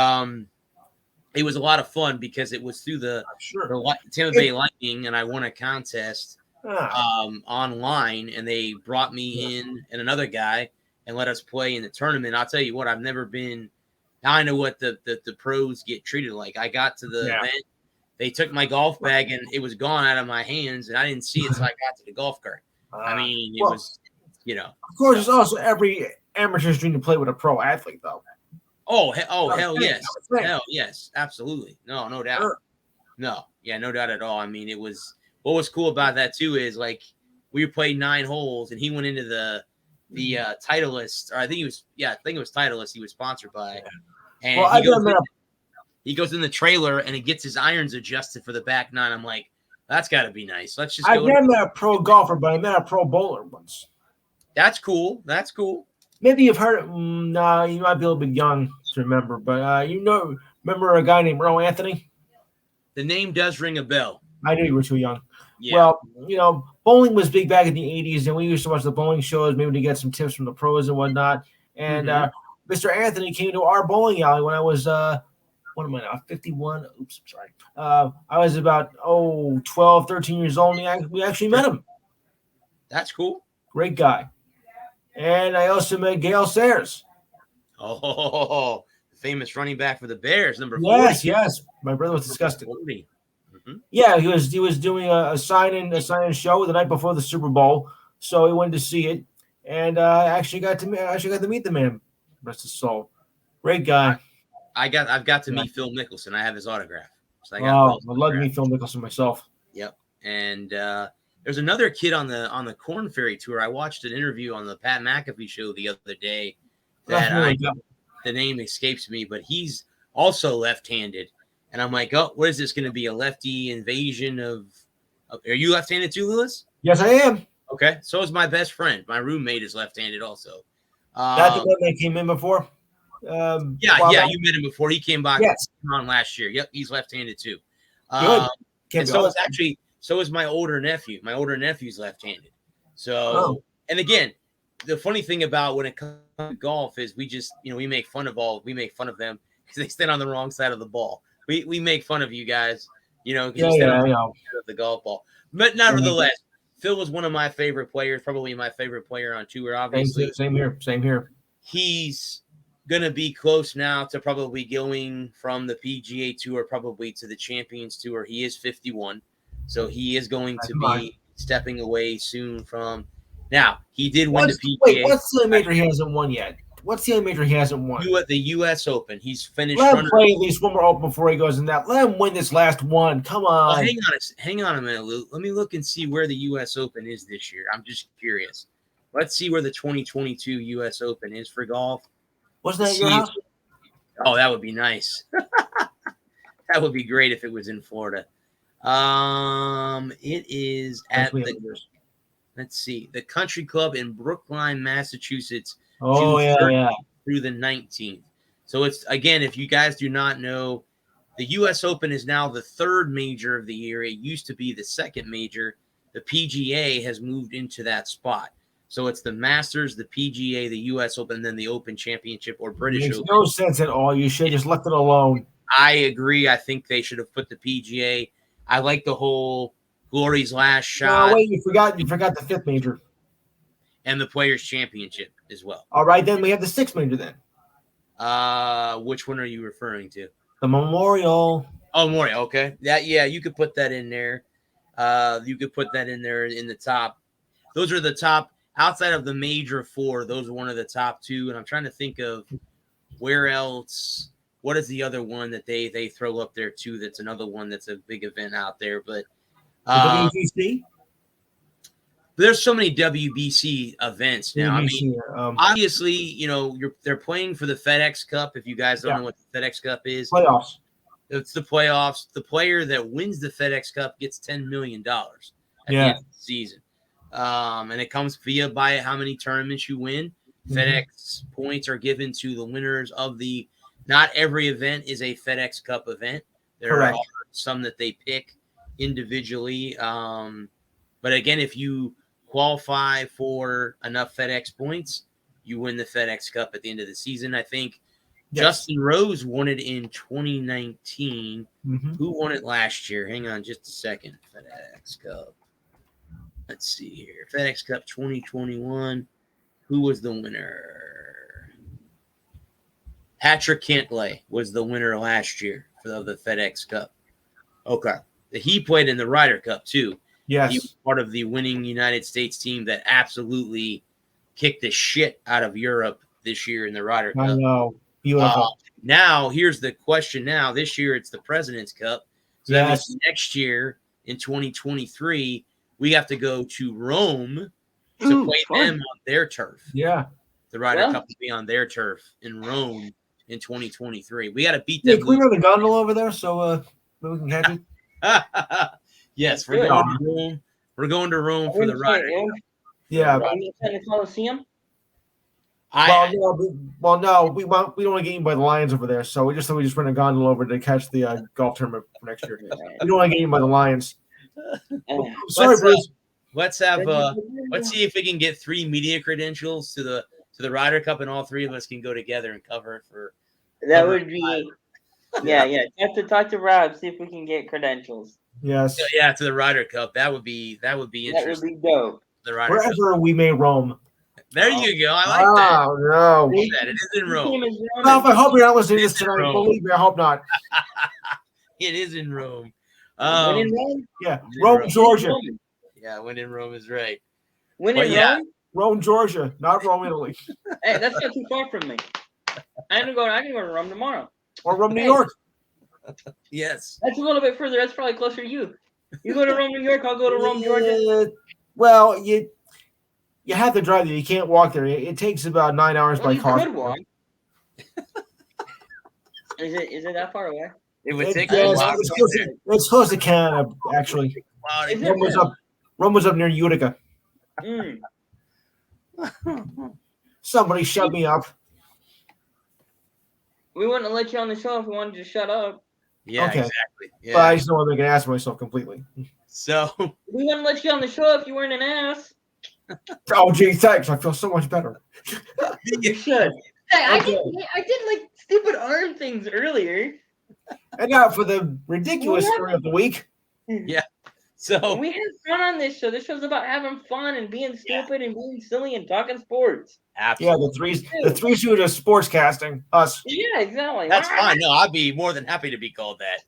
it was a lot of fun because it was through the Tampa Bay Lightning, and I won a contest online, and they brought me in and another guy and let us play in the tournament. I'll tell you what, I've never been. Now I know what the pros get treated like. I got to the event, they took my golf bag and it was gone out of my hands, and I didn't see it until I got to the golf cart. I mean, it was, Of course, it's also every amateur's dream to play with a pro athlete, though. Hell yes. Hell yes. Absolutely. No doubt. Sure. No. Yeah, no doubt at all. I mean, what was cool about that too is like we played 9 holes and he went into the Titleist, or I think it was Titleist he was sponsored by. And he goes in the trailer and he gets his irons adjusted for the back 9. I'm like, that's got to be nice. Let's just go. I've never met a pro golfer, but I met a pro bowler once. That's cool. Maybe you've heard it. No, you might be a little bit young to remember, but remember a guy named Earl Anthony? The name does ring a bell. I knew you were too young. Yeah. Well, bowling was big back in the 80s, and we used to watch the bowling shows, maybe to get some tips from the pros and whatnot. And Mr. Anthony came to our bowling alley when I was, what am I now, 51? Oops, I'm sorry. I was about, 12, 13 years old, and we actually met him. That's cool. Great guy. And I also met Gale Sayers. Oh, the famous running back for the Bears, number 40. Yes. My brother was disgusted. Mm-hmm. Yeah, he was doing a sign-in show the night before the Super Bowl, so he went to see it. and actually got to meet the man. Rest his soul. Great guy. I've got to meet Phil Mickelson. I have his autograph. So I'd love to meet Phil Mickelson myself. Yep. And there's another kid on the Corn Ferry tour. I watched an interview on the Pat McAfee show the other day that the name escapes me, but he's also left-handed. And I'm like, oh, what is this going to be? A lefty invasion of are you left-handed too, Lewis? Yes, I am. Okay. So is my best friend. My roommate is left-handed also. That's the one that came in before? Yeah, you met him before. He came back on last year. Yep, he's left-handed too. Good. And so is my older nephew. My older nephew's left-handed. So, and again, the funny thing about when it comes to golf is we just, we make fun of them because they stand on the wrong side of the ball. We make fun of you guys, because you stand on the wrong side of the golf ball. But nevertheless, Phil was one of my favorite players, probably my favorite player on tour, obviously. Same here. He's going to be close now to probably going from the PGA Tour probably to the Champions Tour. He is 51, so he is going to be stepping away soon from – now, he did win the PGA. Wait, what's the major he hasn't won yet? What's the only major he hasn't won? The U.S. Open. He's finished. Let him play at least one more Open before he goes in that. Let him win this last one. Come on. Well, hang on a minute, Lou. Let me look and see where the U.S. Open is this year. I'm just curious. Let's see where the 2022 U.S. Open is for golf. Wasn't that your house? Oh, that would be nice. That would be great if it was in Florida. It is at the Country Club in Brookline, Massachusetts. Oh, yeah. Through the 19th. So it's, again, if you guys do not know, the U.S. Open is now the third major of the year. It used to be the second major. The PGA has moved into that spot. So it's the Masters, the PGA, the U.S. Open, and then the Open Championship or British Open. Makes no sense at all. You should have just left it alone. I agree. I think they should have put the PGA. I like the whole Glory's last shot. No, wait, you forgot the fifth major. And the Players' Championship as well. All right, then we have the sixth major then. Which one are you referring to? The Memorial. Oh, Memorial. Okay. You could put that in there. You could put that in there in the top. Those are the top. Outside of the major four, those are one of the top two. And I'm trying to think of where else. What is the other one that they throw up there too? That's another one that's a big event out there. But WBC. There's so many WBC events now. I mean, obviously, they're playing for the FedEx Cup. If you guys don't know what the FedEx Cup is, playoffs. It's the playoffs. The player that wins the FedEx Cup gets $10 million at the end of the season. And it comes by how many tournaments you win. Mm-hmm. FedEx points are given to the winners of the. Not every event is a FedEx Cup event. There are some that they pick individually. But again, if you qualify for enough FedEx points, you win the FedEx Cup at the end of the season. I think Justin Rose won it in 2019. Mm-hmm. Who won it last year? Hang on just a second. FedEx Cup. Let's see here. FedEx Cup 2021. Who was the winner? Patrick Cantlay was the winner last year for the FedEx Cup. Okay. He played in the Ryder Cup too. Yes. He was part of the winning United States team that absolutely kicked the shit out of Europe this year in the Ryder Cup. I know. Beautiful. Now, here's the question now. This year, it's the President's Cup. So that means next year, in 2023, we have to go to Rome to play them on their turf. Yeah. The Ryder Cup will be on their turf in Rome in 2023. We got to beat them. Can we run the gondola over there so we can catch it? Yes, we're going to Rome. We're going to Rome for the Ryder Cup. Yeah. In the Coliseum? No, we don't want to get eaten by the lions over there, so we just run a gondola over to catch the golf tournament for next year. We don't want to get eaten by the lions. Sorry, Bruce. Let's see if we can get 3 media credentials to the Ryder Cup, and all 3 of us can go together and cover it for. That would be, yeah. Have to talk to Rob, see if we can get credentials. Yes. Yeah, to the Ryder Cup. That would be interesting. That would be dope. The Ryder Wherever Cup. we may roam. There you go. I like that. Oh no! It is in Rome. Well, I hope you're not listening to this tonight. Believe me, I hope not. It is in Rome. When in Rome? Yeah, Rome, Georgia. Yeah, when in Rome is right. When in Rome? Rome, Georgia, not Rome, Italy. Hey, that's not too far from me. I can go to Rome tomorrow. Or Rome, New York. Yes. That's a little bit further. That's probably closer to you. You go to Rome, New York. I'll go to Rome, Georgia. Well, you have to drive there. You can't walk there. It takes about 9 hours by car. You could walk. Is it that far away? It would take a while. It's close to Canada, actually. Rome was up near Utica. Mm. Somebody shut me up. We wouldn't let you on the show if we wanted you to shut up. Yeah, okay. Exactly. Yeah. But I just don't want to make an ass of myself completely. So we wouldn't let you on the show if you weren't an ass. Oh, gee, thanks. I feel so much better. You should. Hey, I did like stupid arm things earlier. And now for the ridiculous story of the week. Yeah. So we have fun on this show. This show's about having fun and being stupid and being silly and talking sports. Absolutely. Yeah, the three shoot of sports casting. Us. Yeah, exactly. That's fine. No, I'd be more than happy to be called that.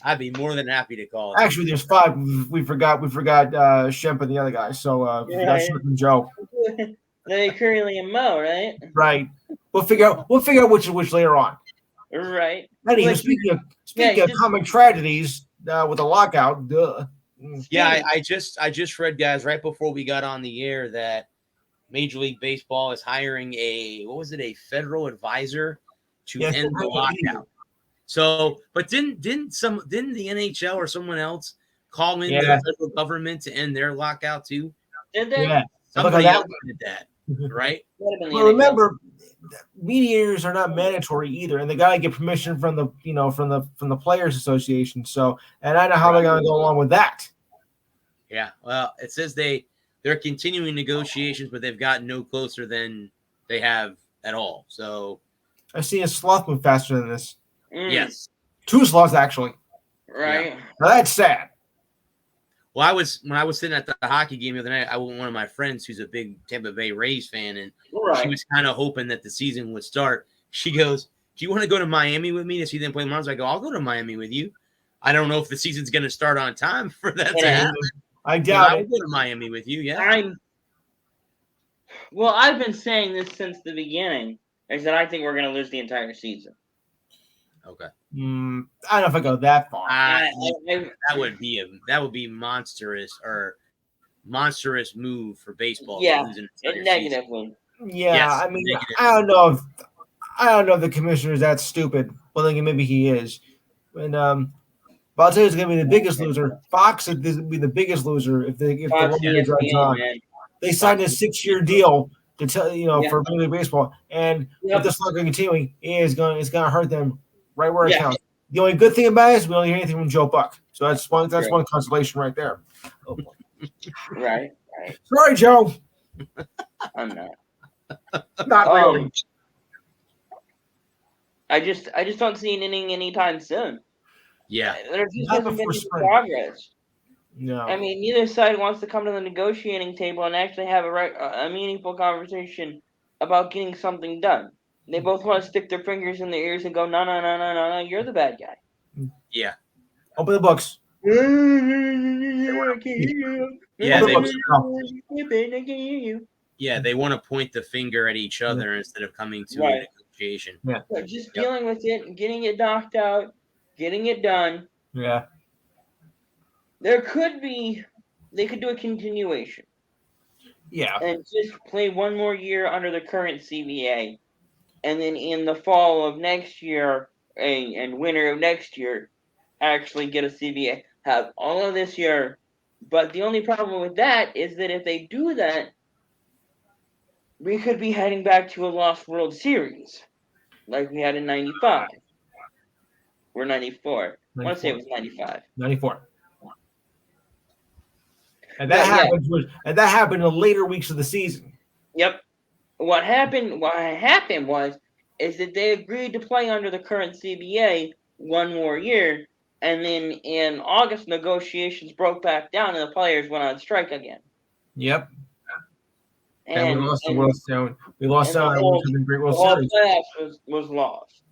I'd be more than happy to call it. Actually, there's 5. We forgot Shemp and the other guy. So we got Shemp and Joe. Larry, Curly, and Mo, right? Right. We'll figure out which is which later on. Right. Anyway, speaking of comic tragedies with a lockout, duh. Yeah, I just read, guys, right before we got on the air that Major League Baseball is hiring a federal advisor to end the lockout. So, but didn't the NHL or someone else call in the federal government to end their lockout too? Did they? Yeah. Somebody else did that, right? Well, remember, mediators are not mandatory either, and they got to get permission from the Players Association. So, and I know how they're going to go along with that. Yeah. Well, it says they're continuing negotiations, but they've gotten no closer than they have at all. So, I've seen a sloth move faster than this. Yes. 2 sloths, actually. Right. Yeah. Now, that's sad. Well, when I was sitting at the hockey game the other night, I went one of my friends who's a big Tampa Bay Rays fan, and she was kind of hoping that the season would start. She goes, "Do you want to go to Miami with me to see them play the Marlins?" I go, "I'll go to Miami with you." I don't know if the season's going to start on time for that to happen. I doubt it. I'll go to Miami with you. Yeah. I've been saying this since the beginning. Is that I think we're going to lose the entire season. Okay. I don't know if I go that far. That would be monstrous move for baseball. Yeah, negatively. Yeah, yes, I mean, I don't know if the commissioner is that stupid. Well, then maybe he is. And but I'll tell you, it's going to be the biggest loser. Fox would be the biggest loser if the Warriors drives on. They signed a 6-year deal to tell for Major League Baseball, and if this longer continuing, it's going to hurt them. Right where it counts. The only good thing about it is we don't hear anything from Joe Buck. So that's one consolation right there. Oh, boy. Right. Sorry, Joe. I'm not. Not really. I just don't see an inning anytime soon. Yeah. There just hasn't been any progress. No. I mean, neither side wants to come to the negotiating table and actually have a meaningful conversation about getting something done. They both want to stick their fingers in their ears and go, no, you're the bad guy. Yeah. Open the books. I can't hear you. Yeah, I can't hear you. Yeah, they want to point the finger at each other instead of coming to a negotiation. Yeah. So just dealing with it and getting it knocked out, getting it done. Yeah. They could do a continuation. Yeah. And just play one more year under the current CBA. And then in the fall of next year and winter of next year, actually get a CBA. Have all of this year. But the only problem with that is that if they do that, we could be heading back to a lost World Series like we had in 95. Or 94. I want to say it was 95. 94. And that happened in the later weeks of the season. Yep. What happened was that they agreed to play under the current CBA one more year, and then in August negotiations broke back down and the players went on strike again. Yep. And we lost the World Series. We lost out on the Great World Series. The playoffs was lost.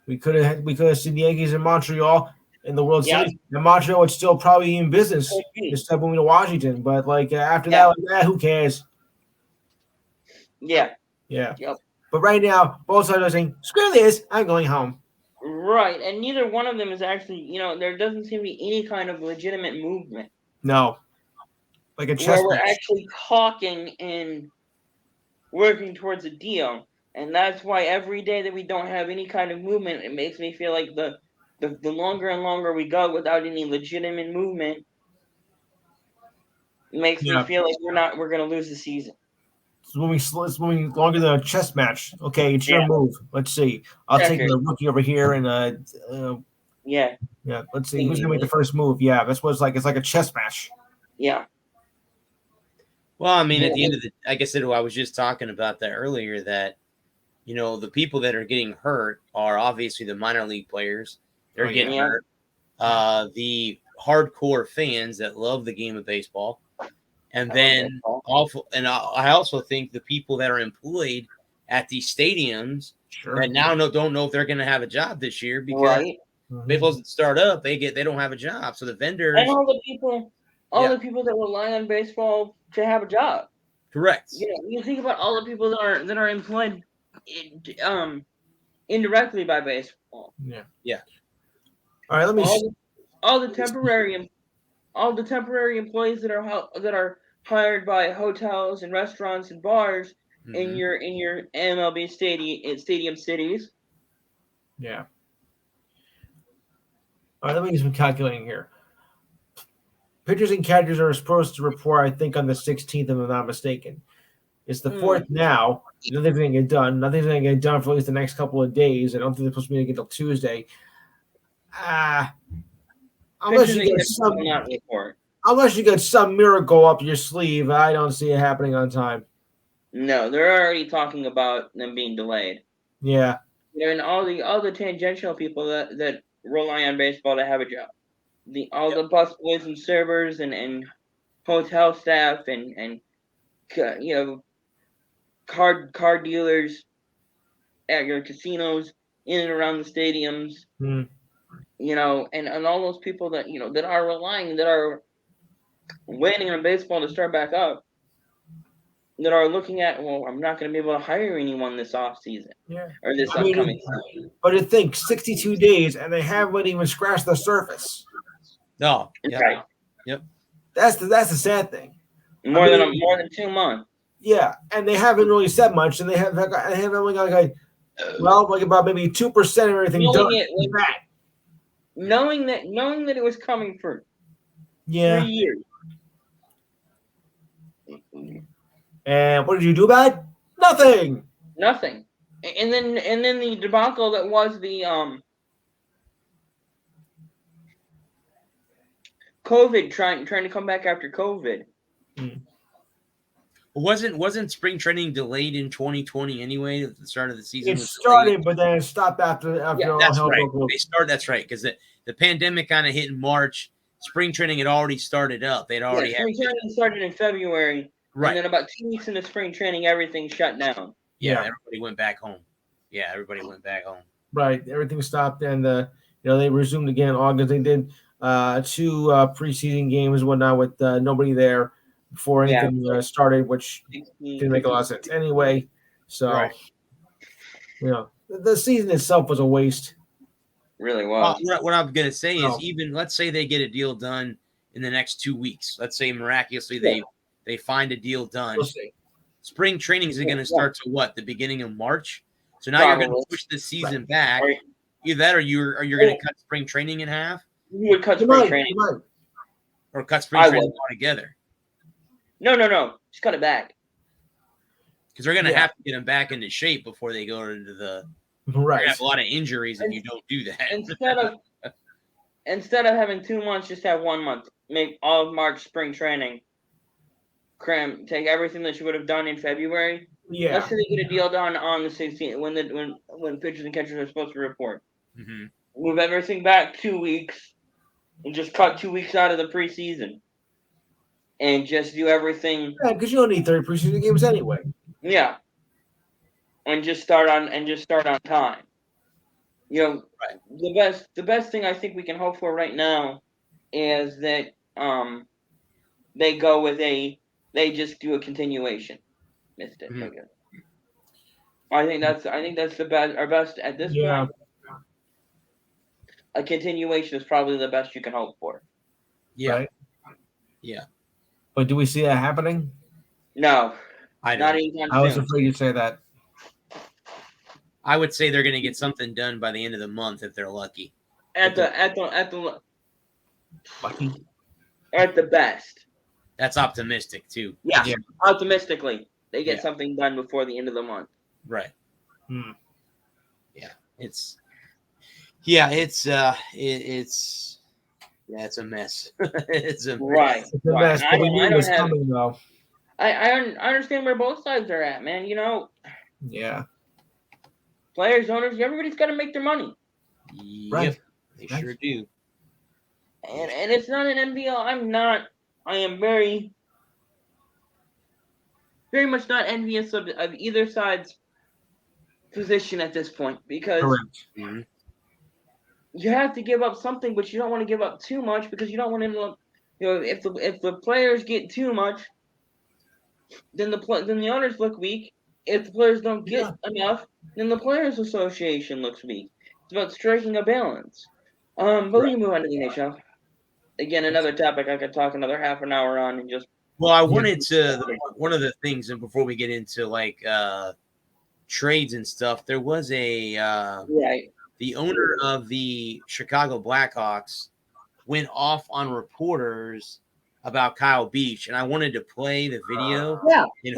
We could have seen the Yankees in Montreal in the World Series. And Montreal would still probably be in business instead of moving to Washington. But after that, who cares? Yeah. Yeah. Yep. But right now, both sides are saying, screw this, I'm going home. Right. And neither one of them is actually, there doesn't seem to be any kind of legitimate movement. No. Like a chess where we're match. actually talking and working towards a deal. And that's why every day that we don't have any kind of movement, it makes me feel like the longer and longer we go without any legitimate movement, it makes me feel like we're going to lose the season. It's moving longer than a chess match. Okay, it's your move. Let's see. I'll take the rookie over here and yeah. Let's see who's gonna make the first move. Yeah, that's what it's like. It's like a chess match. Yeah. Well, I mean, at the end of like I said, I was just talking about that earlier. That the people that are getting hurt are obviously the minor league players. They're getting hurt. The hardcore fans that love the game of baseball. And then I also think the people that are employed at these stadiums that now don't know if they're going to have a job this year because baseball doesn't start up. They don't have a job. So the vendors and all the people that rely on baseball to have a job. Correct. You think about all the people that are employed indirectly by baseball. Yeah. Yeah. All right. Let me all the temporary employees that are hired by hotels and restaurants and bars in your MLB stadium cities. Yeah. All right, let me do some calculating here. Pitchers and catchers are supposed to report, I think, on the 16th, if I'm not mistaken. It's the 4th now. Nothing's going to get done. Nothing's going to get done for at least the next couple of days. I don't think they're supposed to be until Tuesday. Unless you get some miracle up your sleeve, I don't see it happening on time. No, they're already talking about them being delayed. Yeah. And all the tangential people that rely on baseball to have a job. The busboys and servers and hotel staff and card dealers at your casinos in and around the stadiums. And all those people that that are waiting on baseball to start back up, that are looking at, well, I'm not going to be able to hire anyone this off season or this upcoming season. But to think 62 days and they haven't even scratched the surface. No, right. Yep. That's the sad thing. More than 2 months. Yeah, and they haven't really said much, and they have only got like about maybe 2% of everything done. Knowing that it was coming for 3 years. And what did you do about it? Nothing. And then the debacle that was the COVID trying to come back after COVID. Wasn't spring training delayed in 2020 anyway at the start of the season? It started, but then it stopped after all that's hell right. broke loose. They started. That's right, because the pandemic kind of hit in March. Spring training had already started up. They'd already spring training started in February, right? And then about 2 weeks into spring training, everything shut down. Yeah, everybody went back home. Right, everything stopped, and they resumed again in August. They did 2 preseason games and whatnot with nobody there before anything started, which didn't make a lot of sense anyway. So, the season itself was a waste. Really was. What I'm going to say is, even let's say they get a deal done in the next 2 weeks. Let's say miraculously they find a deal done. We'll see. Spring training is going to start to what? The beginning of March. So now you're going to push the season back. Either that, or you're going to cut spring training in half. You would cut spring training, or cut spring training altogether. No. Just cut it back. Because they're going to have to get them back into shape before they go into the. Right. They have a lot of injuries if you don't do that. Instead of having 2 months, just have 1 month. Make all of March spring training. Take everything that you would have done in February. Yeah. Let's say they get a deal done on the 16th when pitchers and catchers are supposed to report. Mm-hmm. Move everything back 2 weeks and just cut 2 weeks out of the preseason. And just do everything. Yeah, because you don't need 30 preseason games anyway. Yeah. And just start on time. The best thing I think we can hope for right now is that they go with they just do a continuation. Missed it. Okay. I think that's the best. Our best at this point. A continuation is probably the best you can hope for. Yeah. Right? Yeah. But do we see that happening? No. I not don't. anytime I was soon. afraid you'd say that. I would say they're going to get something done by the end of the month if they're lucky. At the best. That's optimistic too. Yeah. Optimistically, they get something done before the end of the month. Right. Yeah. It's a mess. It's a right. It's the best. I don't have. Coming, though. I understand where both sides are at, man. Yeah. Players, owners, everybody's got to make their money. Right. They sure do. And it's not an NBL. I am very, very much not envious of either side's position at this point because you have to give up something, but you don't want to give up too much because you don't want to. If the players get too much, then the owners look weak. If the players don't get enough, then the Players Association looks weak. It's about striking a balance. But we can move on to the NHL. Again, another topic I could talk another half an hour on and just. Well, I wanted to. One of the things, and before we get into trades and stuff, there was the owner of the Chicago Blackhawks went off on reporters about Kyle Beach, and I wanted to play the video in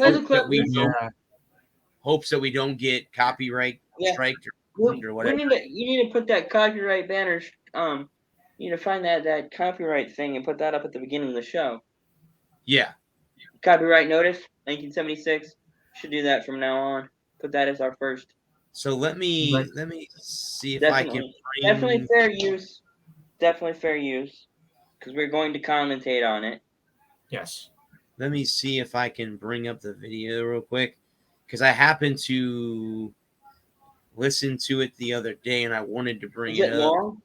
hopes that we don't get copyright striked or whatever. You need to put that copyright banner. You need to find that copyright thing and put that up at the beginning of the show. Yeah. Copyright notice, 1976. Should do that from now on. Put that as our first. So let me see if I can. Definitely fair use. Definitely fair use. Because we're going to commentate on it. Yes. Let me see if I can bring up the video real quick. Because I happened to listen to it the other day and I wanted to bring it up. Long?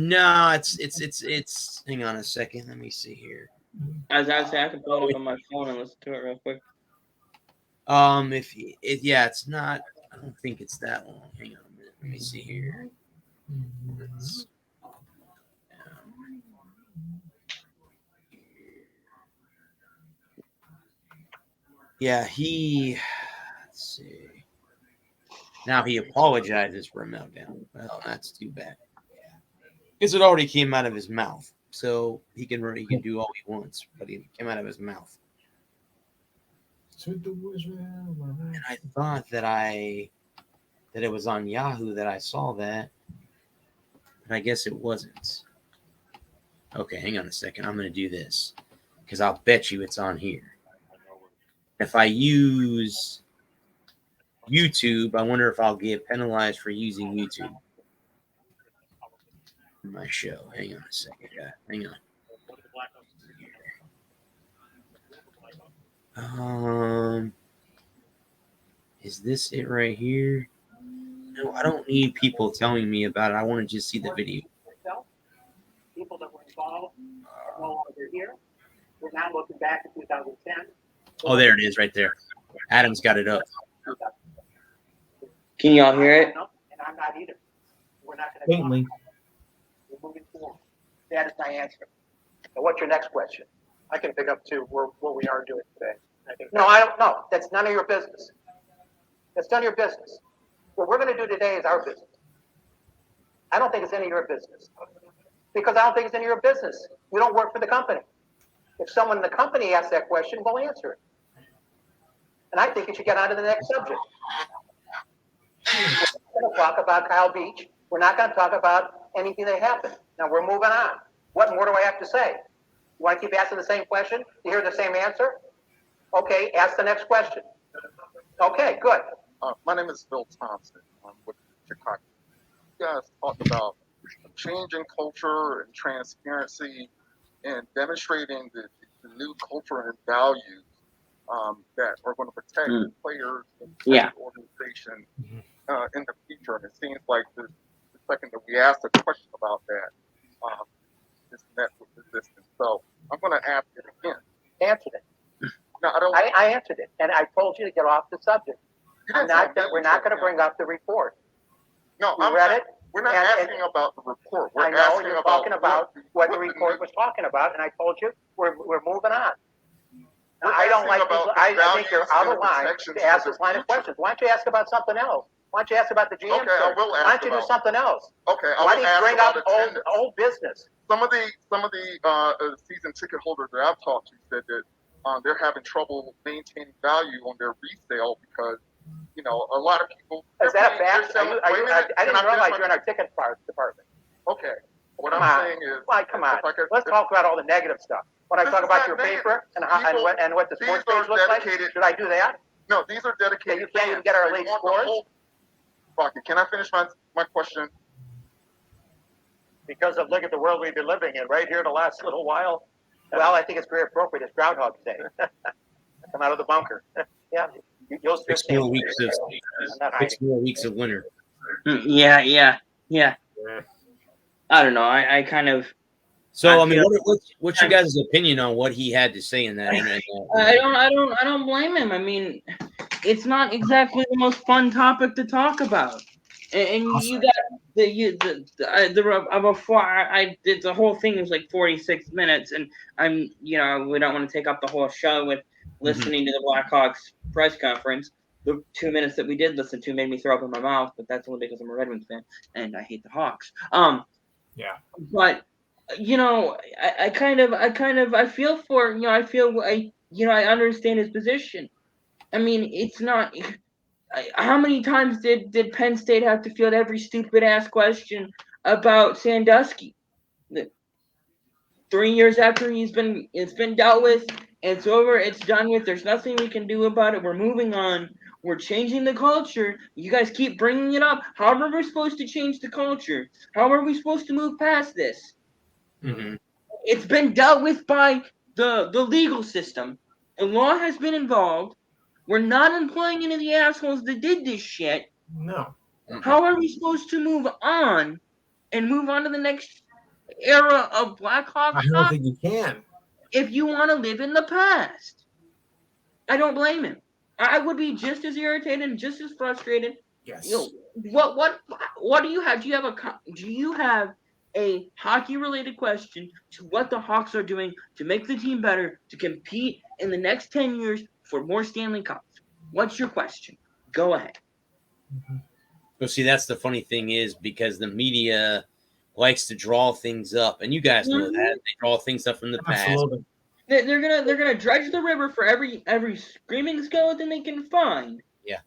No, it's hang on a second. Let me see here. As I say, I can pull it up on my phone and listen to it real quick. It's not. I don't think it's that long. Hang on a minute. Let me see here. Yeah, let's see. Now he apologizes for a meltdown. Well, that's too bad. Because it already came out of his mouth. So he can do all he wants, but it came out of his mouth. And I thought that it was on Yahoo that I saw that, but I guess it wasn't. Okay, hang on a second. I'm going to do this because I'll bet you it's on here. If I use YouTube, I wonder if I'll get penalized for using YouTube in my show. Hang on a second, guy. Hang on. Is this it right here? No, I don't need people telling me about it. I want to just see the video. People that were involved are no longer here. We're now looking back at 2010. Oh, there it is right there. Adam's got it up. Can y'all hear it? And I'm not either. We're not going to. Faintly. We're moving forward. That is my answer. And what's your next question? I can pick up too what we are doing today. I think no, I don't know. That's none of your business. That's none of your business. What we're going to do today is our business. I don't think it's any of your business. Because I don't think it's any of your business. We don't work for the company. If someone in the company asks that question, we'll answer it. And I think you should get on to the next subject. We're going to talk about Kyle Beach. We're not going to talk about anything that happened. Now we're moving on. What more do I have to say? You want to keep asking the same question? You hear the same answer? Okay, ask the next question. Okay, good. My name is Bill Thompson. I'm with Chicago. You guys talked about changing culture and transparency and demonstrating the new culture and values that are going to protect players and the organization in the future. future. And it seems like the second that we asked a question about that, it's met with resistance. So I'm going to ask it again. Answered it. No, I don't. I answered it, and I told you to get off the subject. We're not going to bring up the report. No, we read it. We're not asking about the report. We're I know asking you're talking about what the report was talking about, and I told you we're moving on. I don't like people. I think you're out of line to ask this line of questions. Why don't you ask about something else? Why don't you ask about the GM? Okay, I will ask. Why don't you do something else? Okay, Why do you bring up old business? Some of the season ticket holders that I've talked to said that they're having trouble maintaining value on their resale because a lot of people. Is that a fact? I didn't realize you're in our ticket department. Okay, what I'm saying is. Why, come on. Let's talk about all the negative stuff. When I talk about your paper and what the sports page looks like, should I do that? No, these are dedicated. You can't even get our elite scores. Can I finish my question? Because of look at the world we've been living in right here the last little while. Well, I think it's very appropriate. It's Groundhog Day. Come out of the bunker. Yeah, you'll 6 more weeks of winter. Yeah. I don't know. I kind of. So I mean, what's your guys' opinion on what he had to say in that? I don't blame him. I mean, it's not exactly the most fun topic to talk about, and you got the whole thing was like 46 minutes, and we don't want to take up the whole show with listening to the Blackhawks press conference. The 2 minutes that we did listen to made me throw up in my mouth, but that's only because I'm a Red Wings fan and I hate the Hawks. Yeah, but. I feel for I understand his position. I mean, it's not. How many times did Penn State have to field every stupid ass question about Sandusky? 3 years after it's been dealt with, it's over, it's done with. There's nothing we can do about it. We're moving on. We're changing the culture. You guys keep bringing it up. How are we supposed to change the culture? How are we supposed to move past this? Mm-hmm. It's been dealt with by the legal system. The law has been involved. We're not employing any of the assholes that did this shit. No. How are we supposed to move on and move on to the next era of Blackhawks? I don't think you can. If you want to live in the past. I don't blame him. I would be just as irritated and just as frustrated. Yes. What do you have? Do you have a hockey-related question to what the Hawks are doing to make the team better, to compete in the next 10 years for more Stanley Cups? What's your question? Go ahead. Well, see, that's the funny thing is because the media likes to draw things up, and you guys know that. They draw things up from the past. Absolutely. They're gonna dredge the river for every screaming skeleton they can find. Yeah.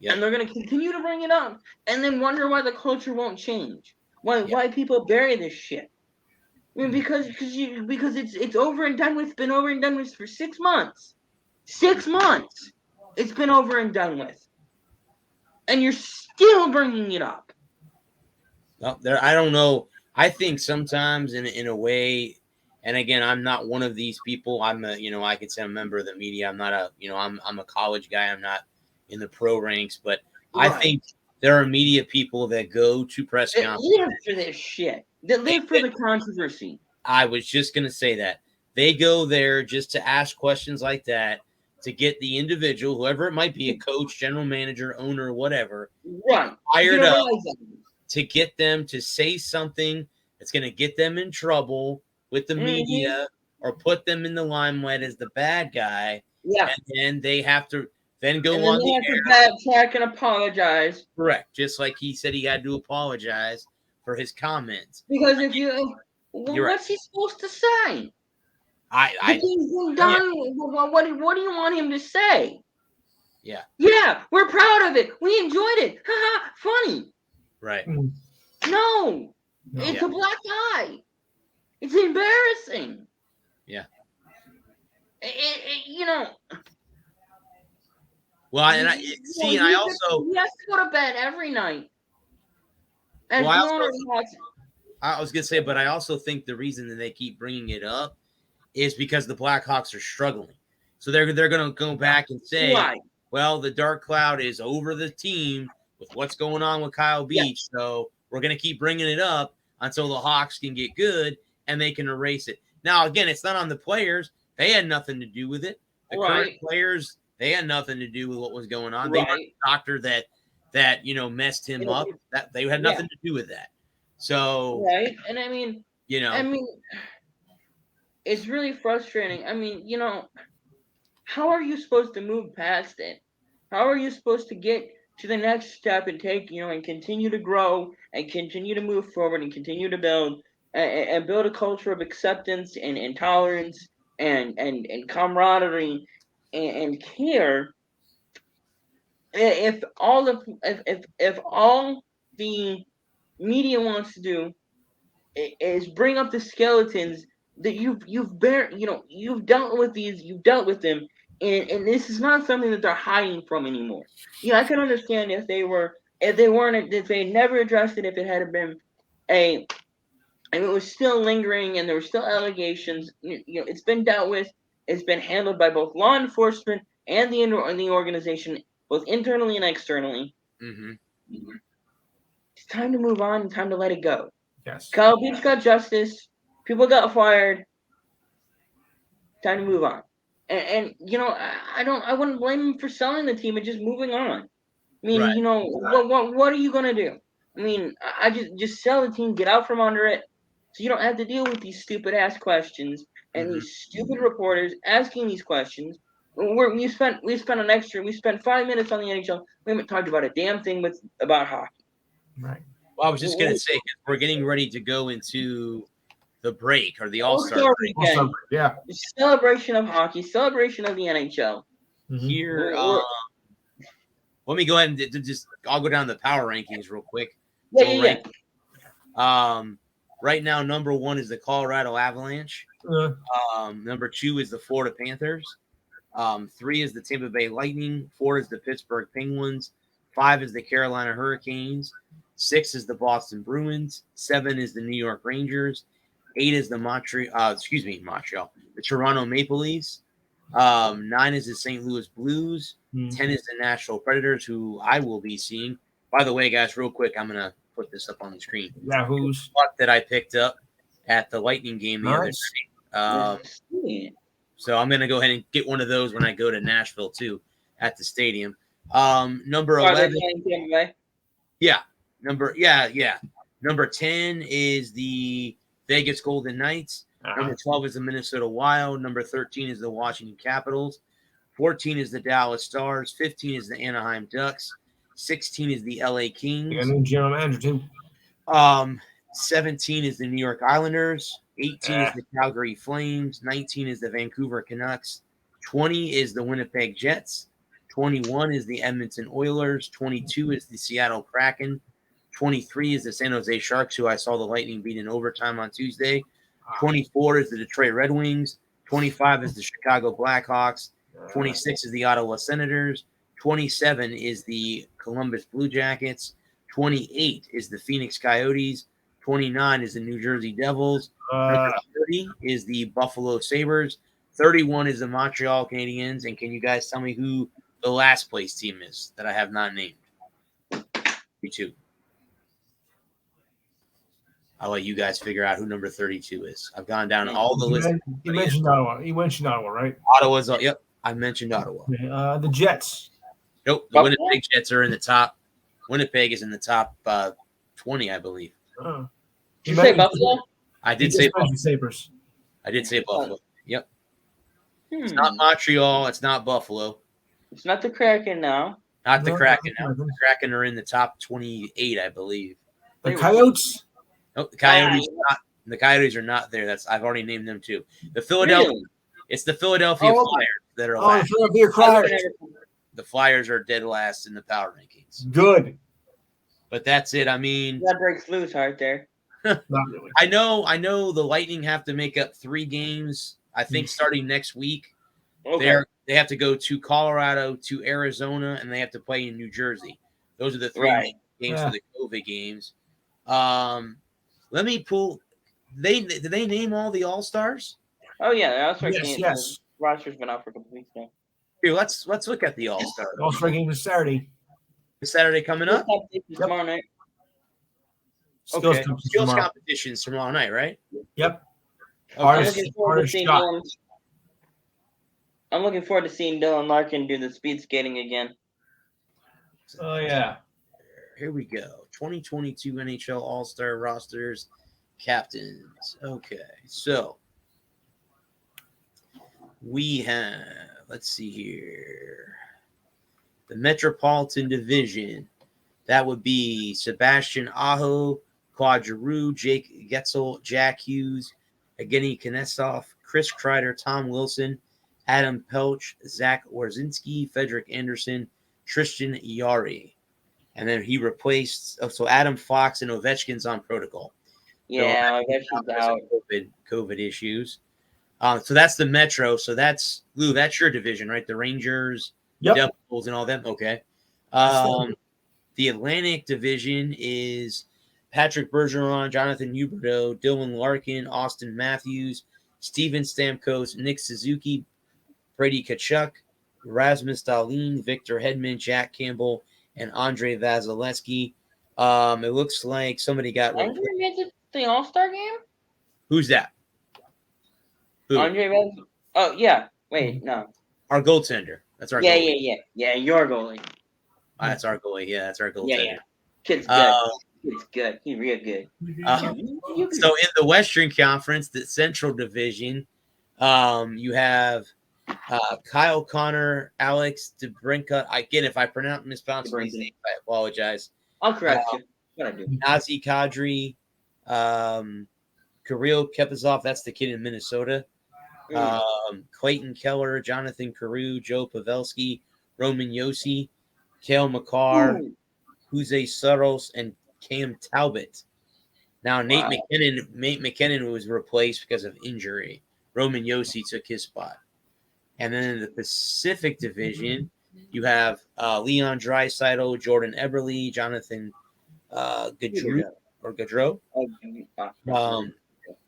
And they're gonna continue to bring it up, and then wonder why the culture won't change. Why people bury this shit? I mean, because it's over and done with. It's been over and done with for 6 months. 6 months. It's been over and done with, and you're still bringing it up. Well, I don't know. I think sometimes in a way, and again, I'm not one of these people. I'm I could say I'm a member of the media. I'm not I'm a college guy. I'm not in the pro ranks, but right. I think there are media people that go to press conferences. They live for this shit. They live for the controversy. I was just going to say that. They go there just to ask questions like that to get the individual, whoever it might be, a coach, general manager, owner, whatever, fired up to get them to say something that's going to get them in trouble with the media or put them in the limelight as the bad guy. Yeah. And then they have to then go and on then the air. Backtrack and apologize. Correct. Just like he said he had to apologize for his comments. Because what's he supposed to say? What do you want him to say? Yeah. Yeah, we're proud of it. We enjoyed it. Haha, funny. Right. No, it's a black eye. It's embarrassing. Yeah. Well, and I see. I also he has to go to bed every night. And I was gonna say, but I also think the reason that they keep bringing it up is because the Blackhawks are struggling. So they're gonna go back and say, well, the dark cloud is over the team with what's going on with Kyle Beach. Yeah. So we're going to keep bringing it up until the Hawks can get good and they can erase it. Now, again, it's not on the players. They had nothing to do with it. The current players, they had nothing to do with what was going on. They weren't the doctor that messed him up. That they had nothing to do with that. So and I mean, it's really frustrating. I mean, how are you supposed to move past it? How are you supposed to get to the next step and take, and continue to grow and continue to move forward and continue to build and build a culture of acceptance and tolerance and camaraderie and care? If all the media wants to do is bring up the skeletons that you've dealt with them, and this is not something that they're hiding from anymore. I can understand if they never addressed it, if it had been and it was still lingering and there were still allegations. It's been dealt with. It's been handled by both law enforcement and the organization, both internally and externally. Mm-hmm. It's time to move on and time to let it go. Yes. Kyle Beach got justice. People got fired. Time to move on. And I wouldn't blame him for selling the team and just moving on. I mean, what are you gonna do? I mean, I just sell the team, get out from under it, so you don't have to deal with these stupid ass questions and these stupid reporters asking these questions. We spent 5 minutes on the NHL. We haven't talked about a damn thing about hockey. Right. Well, I was just gonna say, 'cause we're getting ready to go into the break or the All-Star break. Yeah. Celebration of hockey, celebration of the NHL. Mm-hmm. Here, let me go ahead and I'll go down the power rankings real quick. Yeah. Right now, number 1 is the Colorado Avalanche. Number 2 is the Florida Panthers. 3 is the Tampa Bay Lightning. 4 is the Pittsburgh Penguins. 5 is the Carolina Hurricanes. 6 is the Boston Bruins. 7 is the New York Rangers. 8 is the Montreal. The Toronto Maple Leafs. 9 is the St. Louis Blues. 10 is the Nashville Predators, who I will be seeing. By the way, guys, real quick, I'm gonna put this up on the screen. Yahoo's that I picked up at the Lightning game the other night. So I'm gonna go ahead and get one of those when I go to Nashville too, at the stadium. Number 11. Number 10 is the Vegas Golden Knights. Number 12 is the Minnesota Wild. Number 13 is the Washington Capitals. 14 is the Dallas Stars. 15 is the Anaheim Ducks. 16 is the LA Kings. Yeah, new general manager too. 17 is the New York Islanders. 18 is the Calgary Flames. 19 is the Vancouver Canucks. 20 is the Winnipeg Jets. 21 is the Edmonton Oilers. 22 is the Seattle Kraken. 23 is the San Jose Sharks, who I saw the Lightning beat in overtime on Tuesday. 24 is the Detroit Red Wings. 25 is the Chicago Blackhawks. 26 is the Ottawa Senators. 27 is the Columbus Blue Jackets. 28 is the Phoenix Coyotes. 29 is the New Jersey Devils. 30 is the Buffalo Sabres. 31 is the Montreal Canadiens. And can you guys tell me who the last place team is that I have not named? 32. I'll let you guys figure out who number 32 is. I've gone down all the lists. You mentioned Ottawa. You mentioned Ottawa, right? Ottawa's – yep, I mentioned Ottawa. The Jets. Nope, the Winnipeg Jets are in the top. Winnipeg is in the top 20, I believe. Did you say Buffalo? I did say Buffalo. Sabres. I did say Buffalo. Yep. It's not Montreal. It's not Buffalo. It's not the Kraken now. Not the Kraken now. The Kraken are in the top 28, I believe. The Coyotes? Nope, the Coyotes are not. The Coyotes are not there. I've already named them too. The Philadelphia. Really? It's the Philadelphia Flyers that are last. The Philadelphia Flyers. The Flyers are dead last in the power rankings. Good. But that's it. I mean, that breaks loose right there. Not really. I know the Lightning have to make up 3 games, I think, starting next week. Okay. They have to go to Colorado, to Arizona, and they have to play in New Jersey. Those are the 3 games for the COVID games. Let me pull. Did they name all the All-Stars? Oh yeah, All-Star game. Yes. Roster's been out for a couple weeks now. Here, let's look at the All-Star. All-Star game is Saturday. Saturday coming up. Tomorrow night. Skills Okay. competition Skills tomorrow. competitions tomorrow night, right? Yep. I'm Hardest, looking forward to hardest seeing shot. Dylan Larkin do the speed skating again. Oh yeah. Here we go. 2022 NHL All-Star rosters, captains. Okay, so we have, let's see here, the Metropolitan Division. That would be Sebastian Aho, Claude Giroux, Jake Getzel, Jack Hughes, Evgeny Knesov, Chris Kreider, Tom Wilson, Adam Pelch, Zach Warzinski, Frederick Anderson, Tristan Yari. And then he replaced, so Adam Fox and Ovechkin's on protocol. Yeah, Ovechkin's out. COVID issues. So that's the Metro. So that's, Lou, that's your division, right? The Rangers, Yep. Devils, and all them. Okay. The Atlantic Division is Patrick Bergeron, Jonathan Huberdeau, Dylan Larkin, Austin Matthews, Steven Stamkos, Nick Suzuki, Brady Tkachuk, Rasmus Dahlin, Victor Hedman, Jack Campbell, and Andre Vasilevsky. It looks like somebody got. Andre made the All-Star game? Who's that? Who? Oh, yeah. Wait, no. Our goaltender. That's our goalie. Yeah, your goalie. That's our goalie. Yeah, that's our goaltender. Yeah. Kid's good. Kid's good. He's real good. So in the Western Conference, the Central Division, you have Kyle Connor, Alex DeBrincat. Again, if I mispronounce these names, I apologize. I'll correct you. What I do. Nazi Kadri, Kirill Kaprizov, that's the kid in Minnesota. Clayton Keller, Jonathan Carew, Joe Pavelski, Roman Yossi, Cale Makar, Jose Soros, and Cam Talbot. Now, Nate McKinnon was replaced because of injury. Roman Yossi took his spot. And then in the Pacific Division, you have Leon Draisaitl, Jordan Eberle, Jonathan Gaudreau,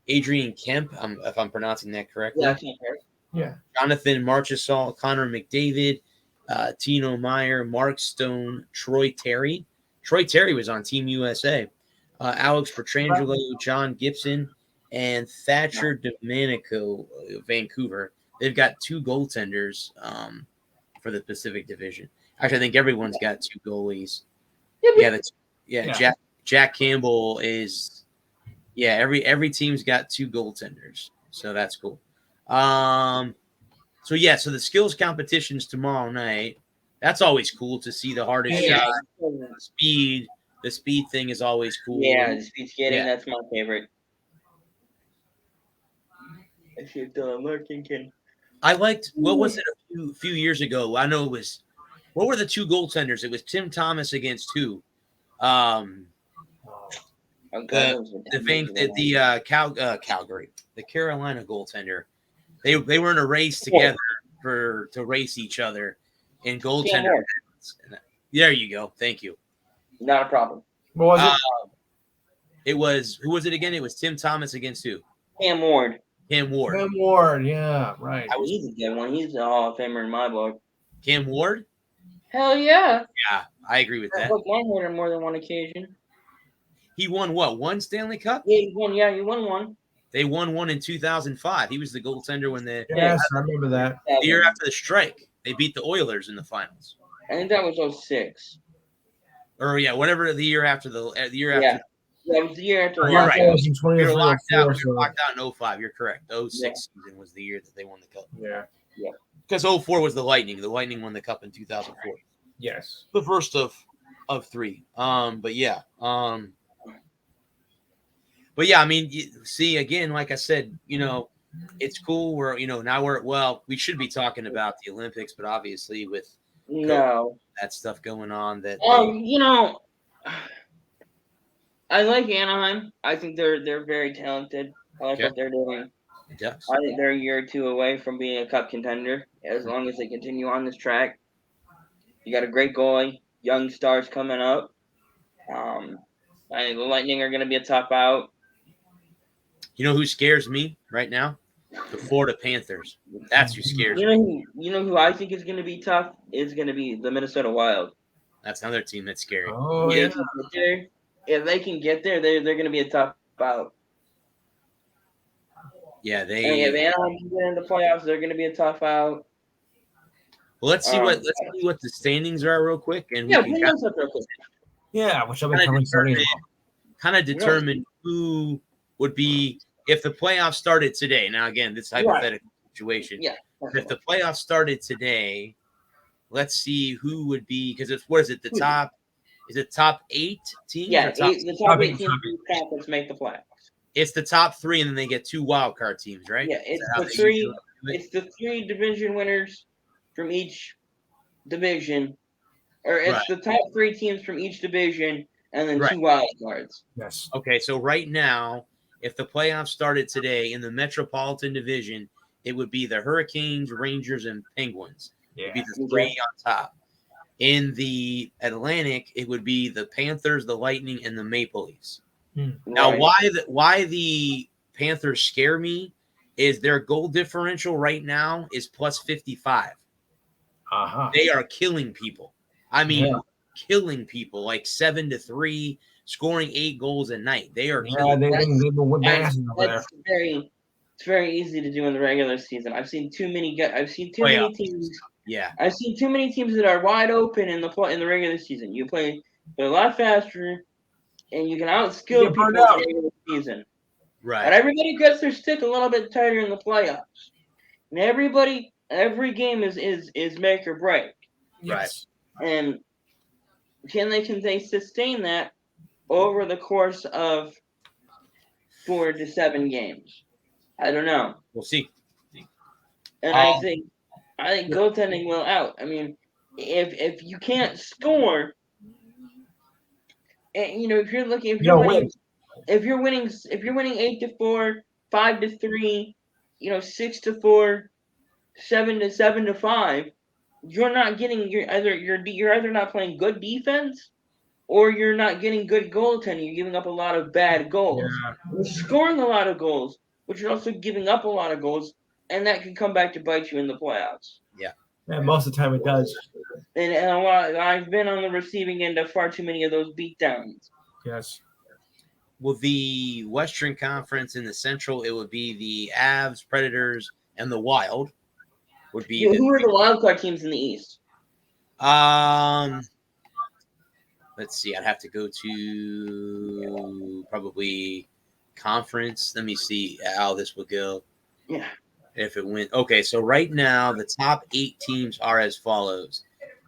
Adrian Kemp, if I'm pronouncing that correctly. Yeah. Jonathan Marchessault, Connor McDavid, Tino Meyer, Mark Stone, Troy Terry. Troy Terry was on Team USA. Alex Pietrangelo, John Gibson, and Thatcher Domenico, Vancouver. They've got two goaltenders for the Pacific Division. Actually, I think everyone's got two goalies. Jack Campbell is. Yeah, every team's got two goaltenders, so that's cool. So the skills competitions tomorrow night. That's always cool to see the hardest shot. The speed thing is always cool. Yeah, the speed skating, that's my favorite. I should Larkin can. I liked, what was it a few years ago? I know it was, what were the two goaltenders? It was Tim Thomas against who? Calgary, the Carolina goaltender. They were in a race together to race each other in goaltender. There you go. Thank you. Not a problem. What was it? It was, who was it again? It was Tim Thomas against who? Cam Ward. Cam Ward, yeah, right. He's a good one. He's a Hall of Famer in my book. Cam Ward? Hell yeah. Yeah, I agree with that. Look, Ward on more than one occasion. He won what? One Stanley Cup? Yeah, he won one. They won one in 2005. He was the goaltender when they. Yes, I remember that. The year after the strike, they beat the Oilers in the finals. I think that was 06. Or whatever the year after the year after. Yeah, it was the year after. You're right. You're locked out in 05. You're correct. 06 season was the year that they won the cup. Yeah. Because 04 was the Lightning. The Lightning won the cup in 2004. Yes. The first of three. But yeah. I mean, see, again, like I said, it's cool. We should be talking about the Olympics, but obviously with that stuff going on I like Anaheim. I think they're very talented. I like what they're doing. Yes. I think they're a year or two away from being a cup contender as long as they continue on this track. You got a great goalie, young stars coming up. I think the Lightning are going to be a tough out. You know who scares me right now? The Florida Panthers. That's who scares me. You know who I think is going to be tough? Is going to be the Minnesota Wild. That's another team that's scary. Oh Yeah, yeah. if they can get there, they're going to be a tough out. Yeah, And if Anaheim can get into the playoffs, they're going to be a tough out. Well, let's see what the standings are real quick, and Yeah, we can Which I'll be covering starting. kind of determine who would be if the playoffs started today. Now, again, this hypothetical situation. Yeah. If the playoffs started today, let's see who would be because it's what is it? The top is it top 8 teams? Yeah, the top 8 teams in the conference make the playoffs. It's the top 3, and then they get 2 wild card teams, right? Yeah, it's the 3. It's the 3 division winners from each division, or it's the top 3 teams from each division, and then 2 wild cards. Yes. Okay, so right now, if the playoffs started today in the Metropolitan Division, it would be the Hurricanes, Rangers, and Penguins. It would be the 3 on top. In the Atlantic, it would be the Panthers, the Lightning, and the Maple Leafs. Now, why the Panthers scare me is their goal differential right now is plus 55. They are killing people. I mean, killing people like 7-3, scoring 8 goals a night. They are killing. It's very easy to do in the regular season. I've seen too many teams. Yeah, I've seen too many teams that are wide open in the regular season. You play a lot faster, and you can outskill people in the regular season. Right. But everybody gets their stick a little bit tighter in the playoffs. And every game is make or break. Yes. And can they sustain that over the course of 4 to 7 games? I don't know. We'll see. And I think goaltending will out. I mean, if you can't score, and if you're winning 8-4, 5-3, 6-4, 7-5, you're not getting you're either not playing good defense or you're not getting good goaltending. You're giving up a lot of bad goals. Yeah. You're scoring a lot of goals, but you're also giving up a lot of goals, and that can come back to bite you in the playoffs. Yeah. Yeah, most of the time it does. And I've been on the receiving end of far too many of those beatdowns. Yes. Well, the Western Conference in the Central, it would be the Avs, Predators, and the Wild. Would be who are the wild card teams in the East? Let's see. I'd have to go to probably conference. Let me see how this would go. Yeah. If it went okay, so right now the top 8 teams are as follows.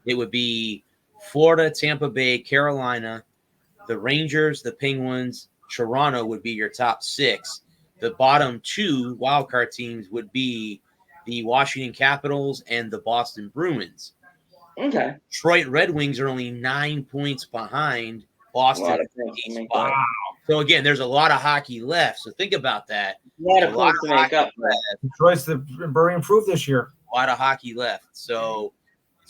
It would be Florida, Tampa Bay, Carolina, the Rangers, the Penguins, Toronto would be your top 6. The bottom 2 wildcard teams would be the Washington Capitals and the Boston Bruins. Okay. Detroit Red Wings are only 9 points behind Boston. Wow. So again, there's a lot of hockey left. So think about that. A lot of points to make up. Detroit's very improved this year. A lot of hockey left. So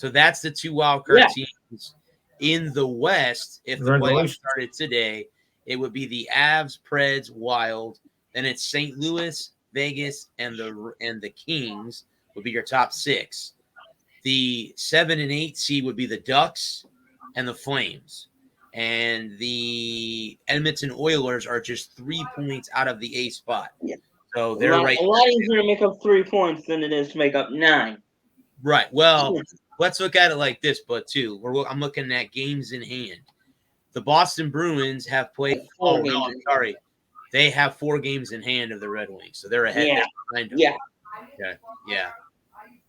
that's the 2 wildcard teams in the West. If the playoffs started today, it would be the Avs, Preds, Wild. Then it's St. Louis, Vegas, and the Kings would be your top 6. The 7 and 8 seed would be the Ducks and the Flames. And the Edmonton Oilers are just 3 points out of the A spot. Yeah. So they're a lot easier to make up 3 points than it is to make up 9. Right. Well, let's look at it like this, but too. I'm looking at games in hand. The Boston Bruins have played. Oh no, I'm sorry. They have 4 games in hand of the Red Wings, so they're ahead. Yeah. They're behind them. Yeah. Okay. Yeah.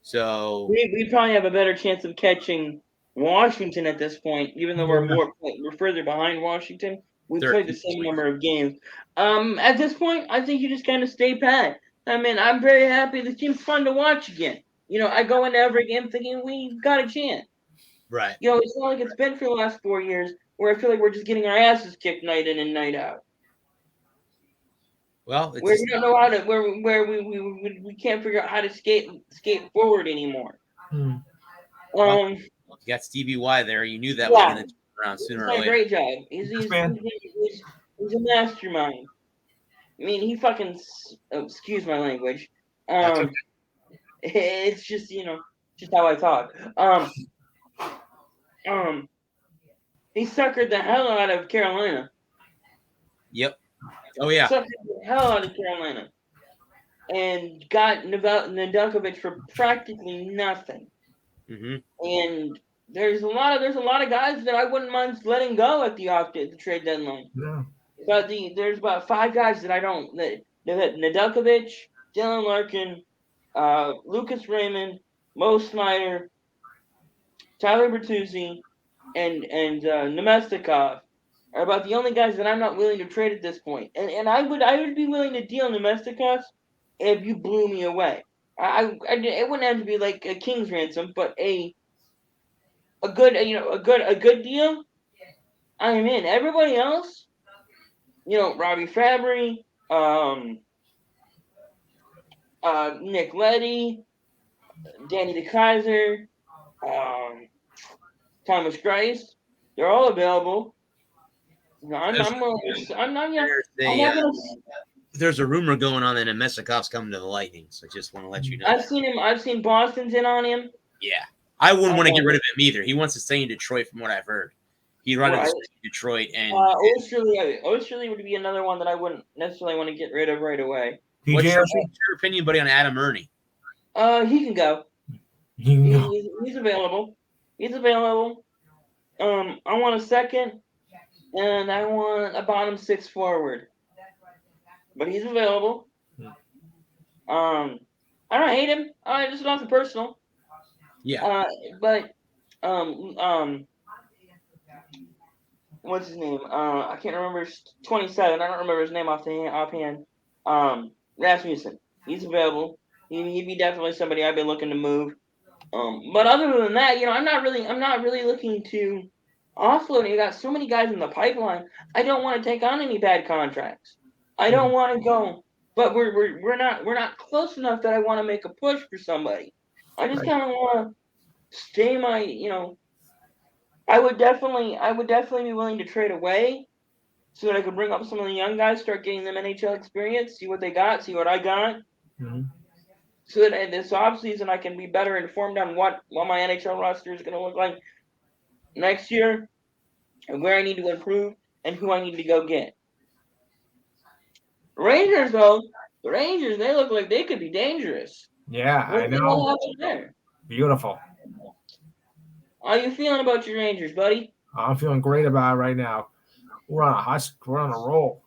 So we probably have a better chance of catching Washington at this point, even though we're further behind Washington. We played the same number of games. At this point, I think you just kind of stay pat. I mean, I'm very happy. The team's fun to watch again. I go into every game thinking we've got a chance. Right. It's not like it's been for the last 4 years where I feel like we're just getting our asses kicked night in and night out. Well, we don't know how to where we can't figure out how to skate forward anymore. You got Stevie Y there. You knew that was going to turn around sooner or later. Great job. He's a mastermind. I mean, he fucking excuse my language. It's just just how I talk. he suckered the hell out of Carolina. Yep. Oh yeah. Suckered the hell out of Carolina, and got Nedeljkovic for practically nothing. Mm-hmm. And there's a lot of guys that I wouldn't mind letting go at the trade deadline. Yeah. But there's about 5 guys that I don't. That Nedeljkovic, Dylan Larkin, Lucas Raymond, Mo Snyder, Tyler Bertuzzi, and Nemestikov are about the only guys that I'm not willing to trade at this point. And I would be willing to deal Nemestikov if you blew me away. It wouldn't have to be like a king's ransom, but a good deal. I am in. Everybody else, Robbie Fabry, Nick Leddy, Danny DeKaiser, Thomas Grice, they're all available. There's a rumor going on that Nemesikov's coming to the Lightning, so I just want to let you know. I've seen Boston's in on him. Yeah. I wouldn't want to get rid of him either. He wants to stay in Detroit from what I've heard. He'd rather stay in Detroit. And Osterley would be another one that I wouldn't necessarily want to get rid of right away. What's your opinion, buddy, on Adam Ernie? He can go. He's available. He's available. I want a second, and I want a bottom 6 forward. But he's available. I don't hate him. Just nothing personal. Yeah. But what's his name? I can't remember. 27. I don't remember his name offhand. Rasmussen. He's available. He'd be definitely somebody I'd be looking to move. But other than that, I'm not really looking to offload. You got so many guys in the pipeline. I don't want to take on any bad contracts. I don't want to go, but we're not close enough that I want to make a push for somebody. I just kind of want to stay my, I would definitely be willing to trade away so that I could bring up some of the young guys, start getting them NHL experience, see what they got, see what I got. Mm-hmm. So that in this offseason I can be better informed on what my NHL roster is going to look like next year and where I need to improve and who I need to go get. Rangers, though, they look like they could be dangerous. Yeah, I know. There? Beautiful. How you feeling about your Rangers, buddy? I'm feeling great about it right now. We're on a roll.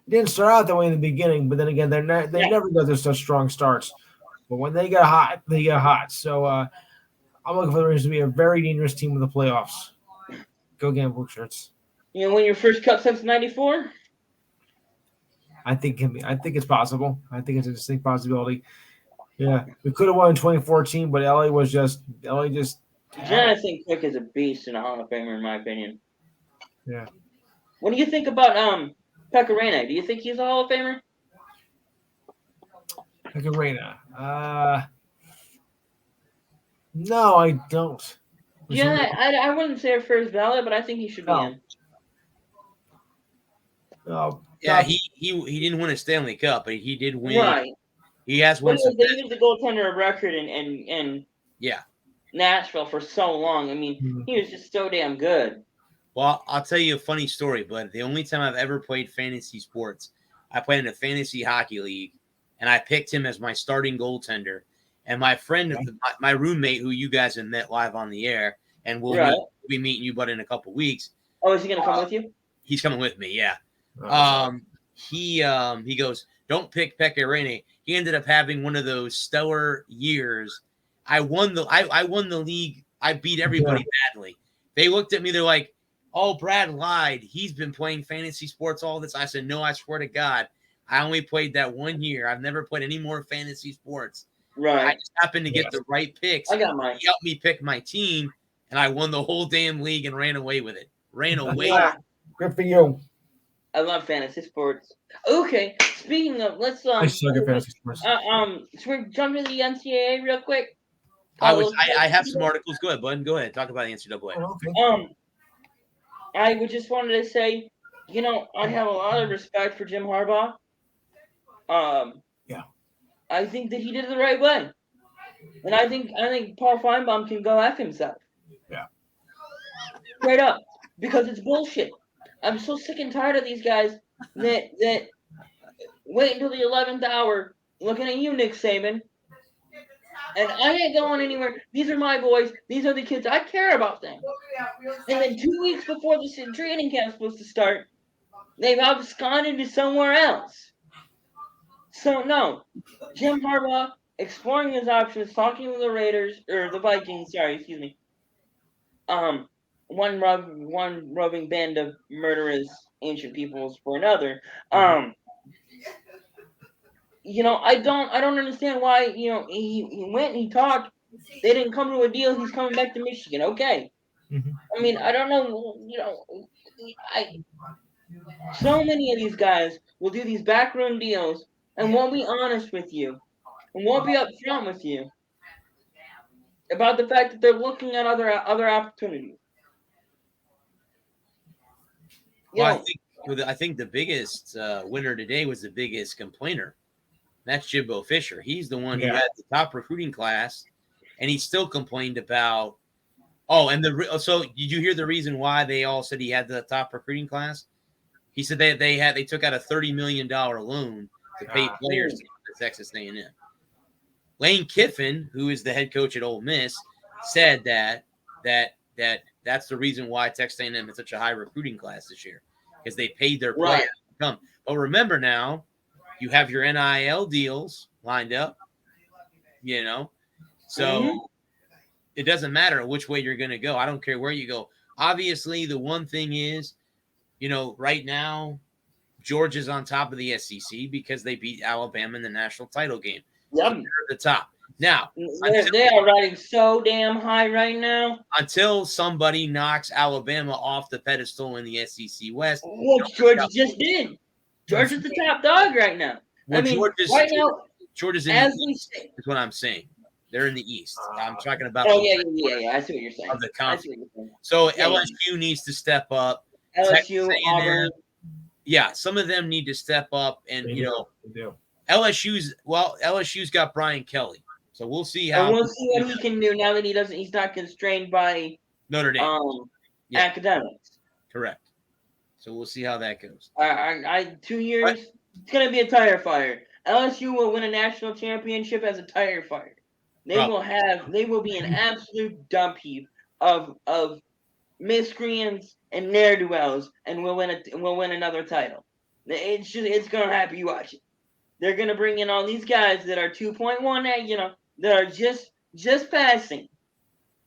It didn't start out that way in the beginning, but then again, they never go such strong starts. But when they get hot, they get hot. So I'm looking for the Rangers to be a very dangerous team in the playoffs. Go get blue shirts. Win your first cup since '94? I think it's possible. I think it's a distinct possibility. Yeah, we could have won in 2014, but LA just. Jonathan Quick is a beast and a Hall of Famer, in my opinion. Yeah. What do you think about Pekka Rinne? Do you think he's a Hall of Famer? Pekka Rinne. No, I don't. Yeah, I wouldn't say a first ballot, but I think he should be in. Yeah, he didn't win a Stanley Cup, but he did win. Right. He has won. They used the goaltender of record in Nashville for so long. I mean, he was just so damn good. Well, I'll tell you a funny story, but the only time I've ever played fantasy sports, I played in a fantasy hockey league, and I picked him as my starting goaltender. And my friend, my roommate, who you guys have met live on the air, and we'll be meeting you, but in a couple weeks. Oh, is he going to come with you? He's coming with me, yeah. He goes, don't pick Pekka Rinne. He ended up having one of those stellar years. I won the league. I beat everybody badly. They looked at me. They're like, "Oh, Brad lied. He's been playing fantasy sports all this." I said, "No, I swear to God, I only played that 1 year. I've never played any more fantasy sports." Right. I just happened to get the right picks. I got mine. He helped me pick my team, and I won the whole damn league and ran away with it. Good for you. I love fantasy sports. Okay, speaking of, let's I suck at fantasy sports. Should we jump into the NCAA real quick? I have some articles. Go ahead, bud. Go ahead. Talk about the NCAA. Oh, okay. I would just wanted to say, I have a lot of respect for Jim Harbaugh. Yeah. I think that he did it the right way, and I think Paul Feinbaum can go F himself. Yeah. Straight up. because it's bullshit. I'm so sick and tired of these guys that wait until the 11th hour looking at you, Nick Saban. And I ain't going anywhere. These are my boys. These are the kids. I care about them. And then 2 weeks before the training camp's supposed to start, they've absconded to somewhere else. So, no. Jim Harbaugh exploring his options, talking to the Raiders, or the Vikings, one roving band of murderous ancient peoples for another. I don't understand why, he went and he talked. They didn't come to a deal. He's coming back to Michigan. Okay. Mhm. I mean, I don't know, so many of these guys will do these backroom deals and won't be honest with you and won't be upfront with you about the fact that they're looking at other opportunities. Well, I think the biggest winner today was the biggest complainer. That's Jimbo Fisher. He's the one who had the top recruiting class, and he still complained about. So did you hear the reason why they all said he had the top recruiting class? He said they took out a $30 million loan to pay players to Texas A&M. Lane Kiffin, who is the head coach at Ole Miss, said that's the reason why Texas A&M had such a high recruiting class this year, because they paid their players to come. But remember now, you have your NIL deals lined up, so it doesn't matter which way you're going to go. I don't care where you go. Obviously, the one thing is, right now, Georgia's on top of the SEC because they beat Alabama in the national title game. Yep. So they're at the top. Now, they are riding so damn high right now. Until somebody knocks Alabama off the pedestal in the SEC West. Which Georgia just did. Georgia's the top dog right now. Well, Georgia's in as the East, is what I'm saying. They're in the East. I'm talking about. Oh, yeah. I see what you're saying. Of the conference. So LSU needs to step up. LSU, Auburn. Yeah, some of them need to step up, and LSU's got Brian Kelly, so we'll see how. And we'll see what he can do now that he's not constrained by Notre Dame academics. Correct. So we'll see how that goes. 2 years, it's gonna be a tire fire. LSU will win a national championship as a tire fire. They will be an absolute dump heap of miscreants and ne'er-do-wells, and we'll win another title. It's gonna happen. You watch it. They're gonna bring in all these guys that are 2.1, that are just passing.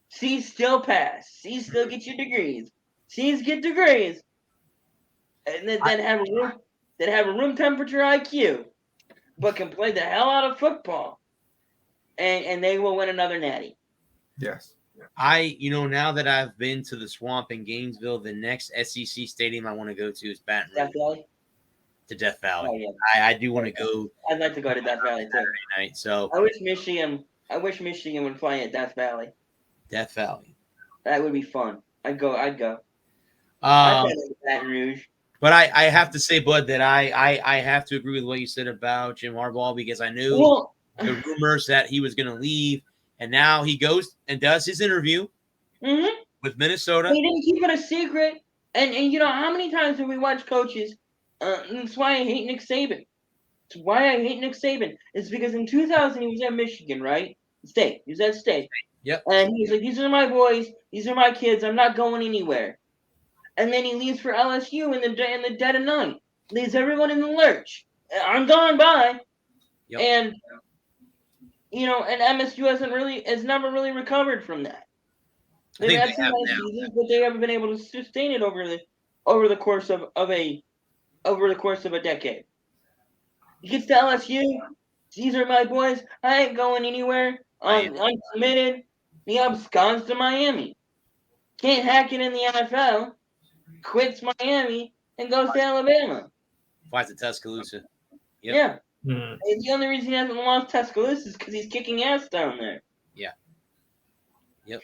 C's still pass. C's still get your degrees. C's get degrees, and then have a room temperature IQ, but can play the hell out of football, and they will win another natty. Yes. Now that I've been to the Swamp in Gainesville, the next SEC stadium I want to go to is Baton Rouge. Death Valley? To Death Valley. Oh, yeah. I do want to go. I'd like to go to Death Valley too. Saturday night. So I wish Michigan would play at Death Valley. Death Valley. That would be fun. I'd go. I'd go to Baton Rouge. But I have to say, Bud, that I have to agree with what you said about Jim Harbaugh, because I knew the rumors that he was going to leave. And now he goes and does his interview with Minnesota. He didn't keep it a secret. And how many times have we watched coaches? That's why I hate Nick Saban. It's why I hate Nick Saban. It's because in 2000 he was at Michigan, right? State. He was at State. Yep. And he was like, "These are my boys. These are my kids. I'm not going anywhere." And then he leaves for LSU in the dead of night. Leaves everyone in the lurch. I'm gone. Bye. Yep. And MSU has never really recovered from that. They've had some nice seasons, but they haven't been able to sustain it over the course of a decade. He gets to LSU. These are my boys. I ain't going anywhere. I'm committed. He absconds to Miami. Can't hack it in the NFL. Quits Miami and goes to Alabama. Flies to Tuscaloosa. Yep. Yeah. And the only reason he hasn't lost Tuscaloosa is because he's kicking ass down there. Yeah. Yep.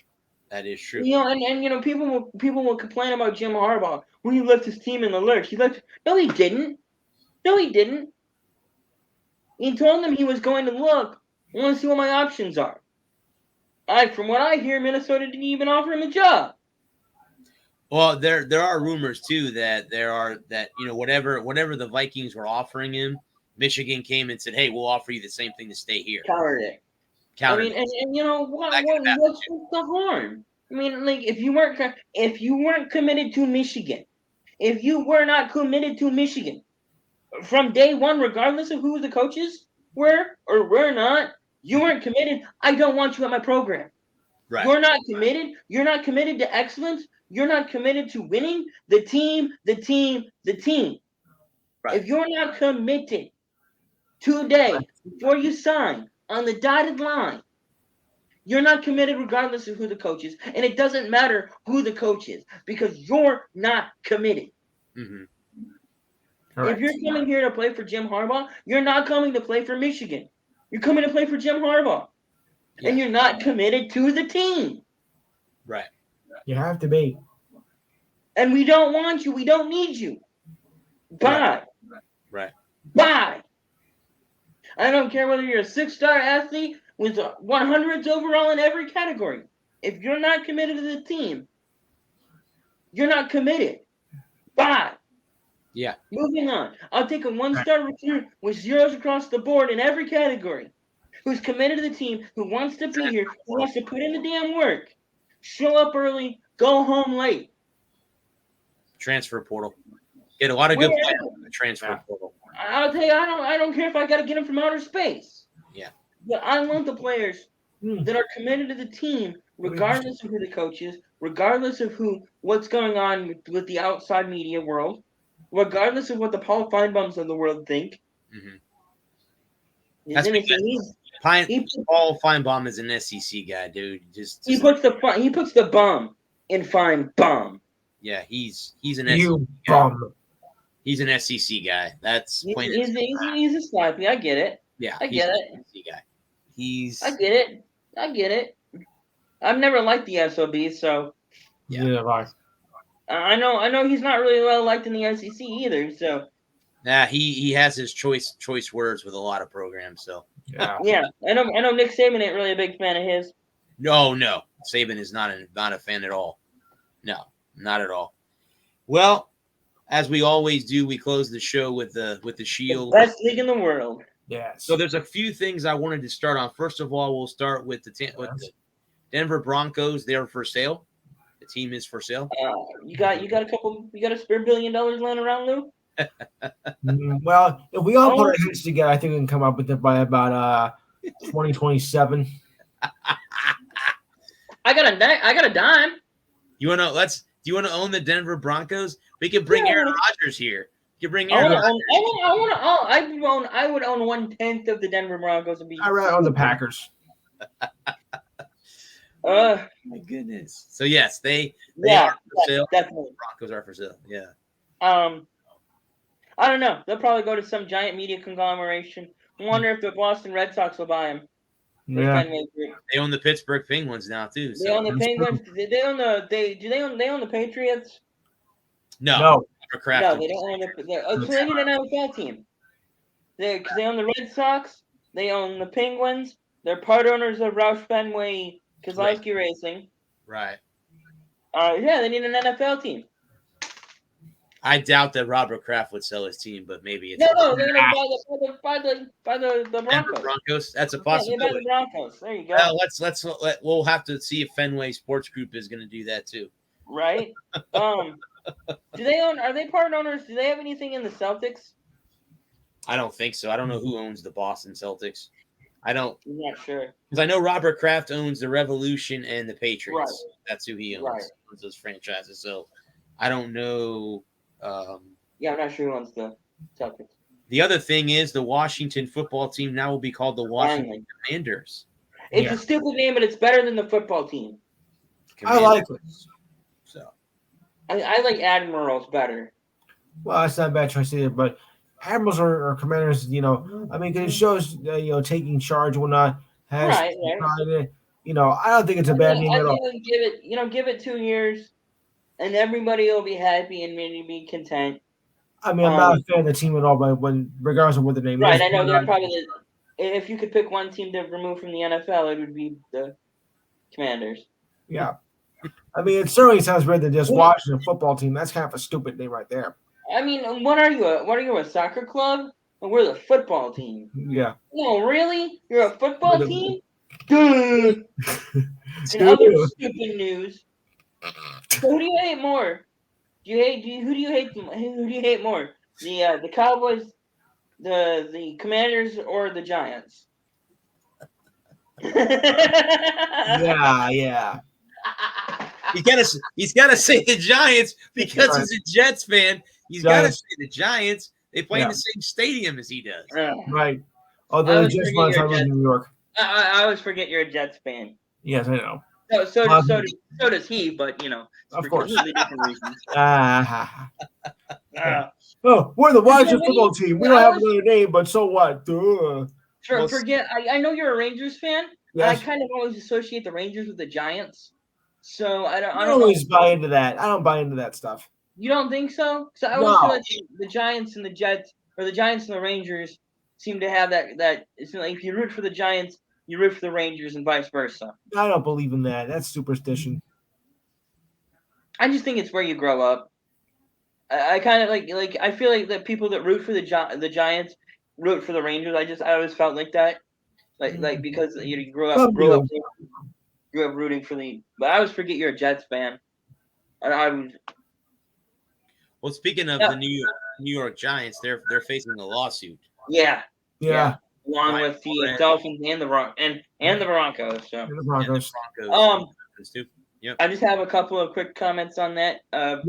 That is true. And people will complain about Jim Harbaugh when he left his team in the lurch. No, he didn't. He told them he was going to look. I want to see what my options are. From what I hear, Minnesota didn't even offer him a job. Well, there are rumors too that whatever the Vikings were offering him, Michigan came and said, "Hey, we'll offer you the same thing to stay here." Countered it. Countered. I mean, and you know what's the harm? I mean, like if you weren't committed to Michigan, if you were not committed to Michigan from day one, regardless of who the coaches were or were not, you weren't committed. I don't want you at my program. Right. You're not committed. You're not committed to excellence. You're not committed to winning the team. Right. If you're not committed today before you sign on the dotted line, you're not committed regardless of who the coach is. And it doesn't matter who the coach is because you're not committed. Mm-hmm. If you're coming here to play for Jim Harbaugh, you're not coming to play for Michigan. You're coming to play for Jim Harbaugh. Yeah. And you're not committed to the team. Right. You have to be. And we don't want you. We don't need you. Bye. Right. Bye. I don't care whether you're a 6-star athlete with 100s overall in every category. If you're not committed to the team, you're not committed. Bye. Yeah. Moving on. I'll take a 1-star recruit with zeros across the board in every category, who's committed to the team, who wants to be here, who wants to put in the damn work, show up early, go home late. Transfer portal. Get a lot of good players in the transfer portal. I'll tell you, I don't care if I got to get them from outer space. Yeah. But I want the players that are committed to the team, regardless of who the coach is, regardless of what's going on with the outside media world, regardless of what the Paul Feinbaums of the world think. Mm-hmm. That's because Paul Feinbaum is an SEC guy, dude. He puts the bum in Feinbaum. Yeah, he's an SEC guy. He's an SEC guy. That's plain. He's a sloppy. I get it. Yeah, I get it. SEC guy. I get it. I've never liked the SOB, so yeah. I know he's not really well liked in the SEC either. So he has his choice words with a lot of programs. So yeah. I know Nick Saban ain't really a big fan of his. No, Saban is not a fan at all. No, not at all. Well, as we always do, we close the show with the Shield. The best league in the world. Yes. So there's a few things I wanted to start on. First of all, we'll start with the Denver Broncos. They're for sale. The team is for sale. You got a spare $1 billion laying around, Lou? Well, if we all put our heads together, I think we can come up with it by about 2027. I got a dime. Do you want to own the Denver Broncos? We could bring Aaron Rodgers here. You could bring Aaron Rodgers. I would own 1/10 of the Denver Broncos. I rather own the Packers. My goodness. So yes, they are for sale. Definitely. Broncos are for sale. Yeah. I don't know. They'll probably go to some giant media conglomeration. I wonder if the Boston Red Sox will buy him. Yeah. They own the Pittsburgh Penguins now too. So. They own the Penguins. Do they own the Patriots? No. No, they don't own so they need an NFL team. They own the Red Sox. They own the Penguins. They're part owners of Roush Fenway Keselowski Racing. Right. Yeah, they need an NFL team. I doubt that Robert Kraft would sell his team, but maybe it's no. They're gonna buy the Broncos. Denver Broncos. That's a possibility. Yeah, they buy the Broncos. There you go. We'll have to see if Fenway Sports Group is going to do that too. Right. Are they part owners? Do they have anything in the Celtics? I don't think so. I don't know who owns the Boston Celtics. I'm not sure. Because I know Robert Kraft owns the Revolution and the Patriots. Right. That's who he owns. Right. He owns those franchises. So I don't know. I'm not sure who owns the Celtics. The other thing is the Washington football team now will be called the Washington Commanders. It's a stupid name, but it's better than the football team. I like it. So I like Admirals better. Well, that's not a bad choice either, but Admirals or Commanders, I mean, because it shows, taking charge and whatnot. Right. I don't think it's a bad name at all. Give it 2 years, and everybody will be happy and maybe be content. I mean, I'm not a fan of the team at all, but regardless of what the name is. Right, I know they're probably if you could pick one team to remove from the NFL, it would be the Commanders. Yeah. I mean, it certainly sounds better than just Washington football team. That's kind of a stupid name right there. I mean, what are you? A soccer club? Or we're the football team. Yeah. No, really? You're a football team? Dude. In other stupid news, who do you hate more? Who do you hate more? The Cowboys, the Commanders, or the Giants? Yeah. He's gotta say the Giants because he's a Jets fan. He's gotta say the Giants. They play in the same stadium as he does. Right. Although the Jets fans are in New York. I always forget you're a Jets fan. Yes, I know. So does he, but of course. Different reasons. We're the Washington football team. We don't have another name, but so what? Forget. I know you're a Rangers fan. Yes. I kind of always associate the Rangers with the Giants. So I don't always buy into that. I don't buy into that stuff. You don't think so? So I always feel like the Giants and the Jets, or the Giants and the Rangers, seem to have that. It's like if you root for the Giants, you root for the Rangers, and vice versa. I don't believe in that. That's superstition. I just think it's where you grow up. I kind of like. I feel like the people that root for the Giants root for the Rangers. I always felt like that, like because you grew up rooting for the. But I always forget you're a Jets fan. Well, speaking of the New York Giants, they're facing a lawsuit. Yeah. Along with the Dolphins and the Broncos. And the Broncos. So. And the Broncos. Too. Yep. I just have a couple of quick comments on that. Kind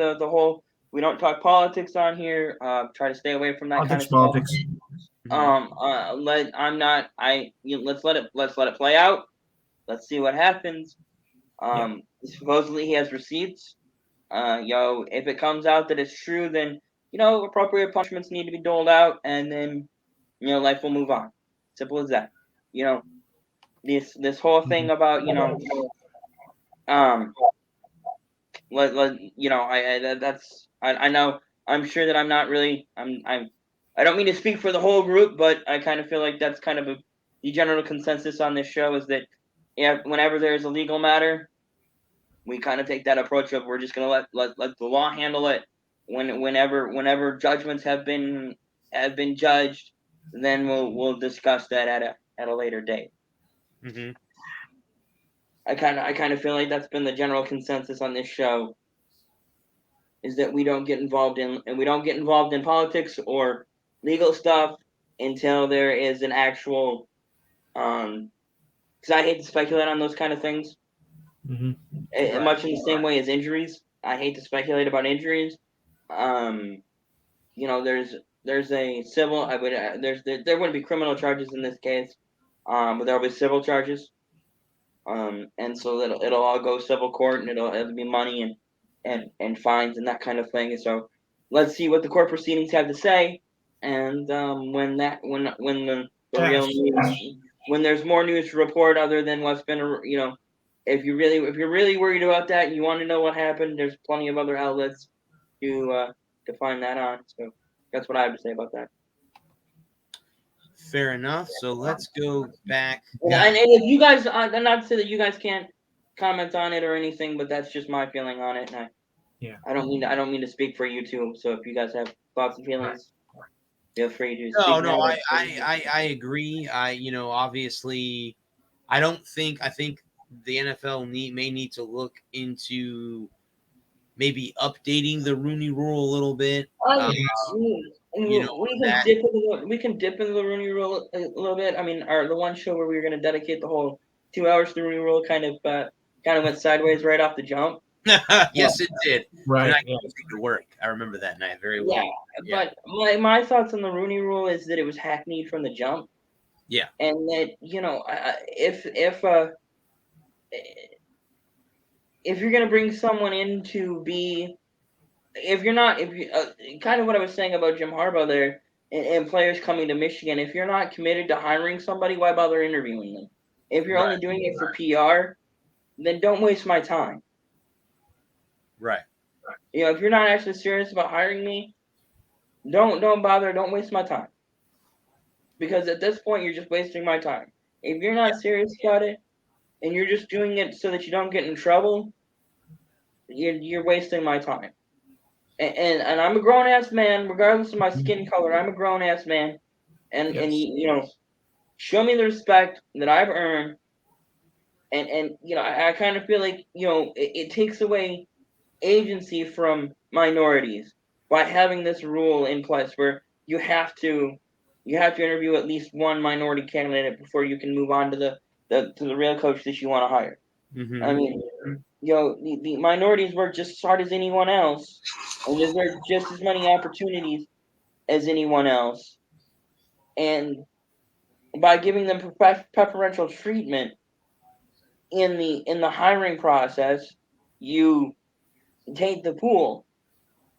of the whole we don't talk politics on here. Try to stay away from that kind of politics. stuff. Let's let it play out. Let's see what happens. Supposedly he has receipts. If it comes out that it's true, then appropriate punishments need to be doled out, and then life will move on. Simple as that. This whole thing about I know I'm sure that I'm not really I don't mean to speak for the whole group, but I kind of feel like that's kind of the general consensus on this show is that whenever there's a legal matter, we kind of take that approach of we're just gonna let the law handle it. Whenever judgments have been judged, then we'll discuss that at a later date. Mm-hmm. I kind of feel like that's been the general consensus on this show, is that we don't get involved in politics or legal stuff until there is an actual because I hate to speculate on those kind of things. Mm-hmm. Much in the same way as injuries. I hate to speculate about injuries. There's a civil. There wouldn't be criminal charges in this case, but there'll be civil charges. And so it'll all go civil court, and it'll be money and fines and that kind of thing. So let's see what the court proceedings have to say, and when the real news, when there's more news to report other than what's been if you're really worried about that and you want to know what happened, there's plenty of other outlets to find that on. So that's what I have to say about that. Fair enough. So let's go back. And if you guys, not to say that you guys can't comment on it or anything, but that's just my feeling on it. And I don't mean to speak for you two. So if you guys have thoughts and feelings, feel free to. I agree. Obviously, I think the NFL may need to look into maybe updating the Rooney Rule a little bit. We can dip into the Rooney Rule a little bit. I mean, the one show where we were going to dedicate the whole 2 hours to the Rooney Rule kind of went sideways right off the jump. Yes, it did. Right. And I think it worked. I remember that night very well. Yeah. But my thoughts on the Rooney Rule is that it was hackneyed from the jump. Yeah. And that if you're going to bring someone in to be, kind of what I was saying about Jim Harbaugh there and players coming to Michigan, if you're not committed to hiring somebody, why bother interviewing them? If you're only doing it for PR, then don't waste my time. Right. If you're not actually serious about hiring me, don't bother. Don't waste my time. Because at this point, you're just wasting my time. If you're not serious about it, and you're just doing it so that you don't get in trouble, you're wasting my time. And I'm a grown ass man, regardless of my skin color. I'm a grown ass man, and you know, show me the respect that I've earned. And you know, I kind of feel like, you know, it takes away agency from minorities by having this rule in place where you have to interview at least one minority candidate before you can move on to the real coach that you want to hire. Mm-hmm. I mean, you know, the minorities work just as hard as anyone else, and deserve just as many opportunities as anyone else. And by giving them preferential treatment in the hiring process, you taint the pool.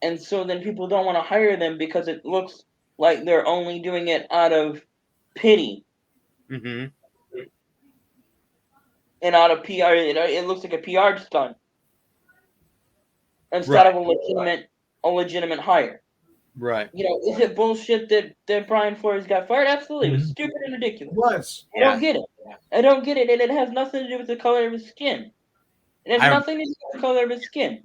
And so then people don't want to hire them because it looks like they're only doing it out of pity. Mm-hmm. And out of PR, it looks like a PR stunt instead of a legitimate hire. Right. You know, is it bullshit that Brian Flores got fired? Absolutely. It was stupid and ridiculous. Was. I don't get it. I don't get it, and it has nothing to do with the color of his skin. It has nothing to do with the color of his skin.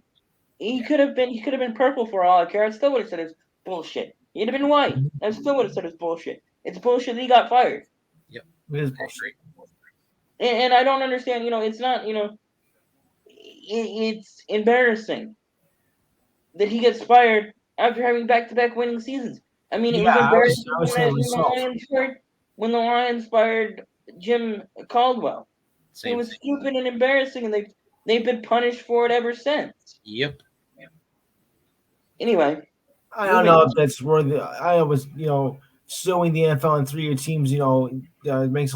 He could have been purple for all I care. I still would have said it's bullshit. He'd have been white. I still would have said it's bullshit. It's bullshit that he got fired. Yep. It is bullshit. And I don't understand, you know, it's not, you know, it's embarrassing that he gets fired after having back-to-back winning seasons. I mean, it was embarrassing when the Lions fired Jim Caldwell. It was stupid and embarrassing, and they've been punished for it ever since. Yep. Anyway, I don't know if that's worth it. I was, you know, suing the NFL and 3-year teams, you know, it makes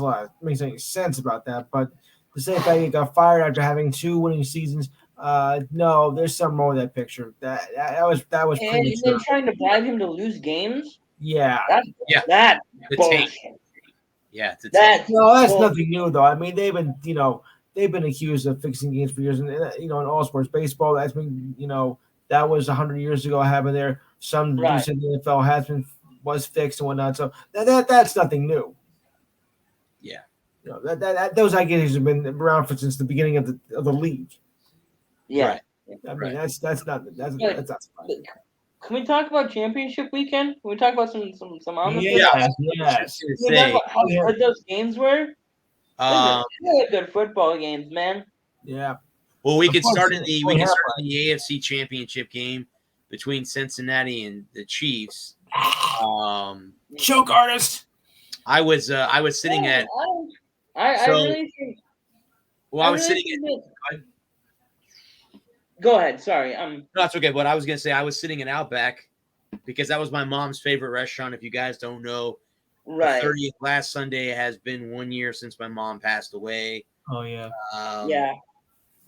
any sense about that. But to say that he got fired after having 2 winning seasons, no, there's something wrong with that picture. That was premature. And then trying to bribe him to lose games. Yeah. That's bullshit. Yeah, that's nothing new though. I mean, they've been accused of fixing games for years, and you know, in all sports, baseball, that's been, you know, that was 100 years ago happened there. Some said the NFL was fixed and whatnot. So that's nothing new. Yeah, you know, that those ideas have been around since the beginning of the league. Yeah, right. I mean that's not. Can we talk about championship weekend? Can we talk about some on the yes. Can we talk about how good those games were? Really good football games, man. Yeah. Well, we could start in the AFC Championship game between Cincinnati and the Chiefs. Choke artist. I was sitting at. I really think. Well, I was sitting at. Go ahead. Sorry, No, that's okay. But I was gonna say I was sitting in Outback because that was my mom's favorite restaurant. If you guys don't know, right? The 30th last Sunday has been 1 year since my mom passed away. Oh yeah. Yeah.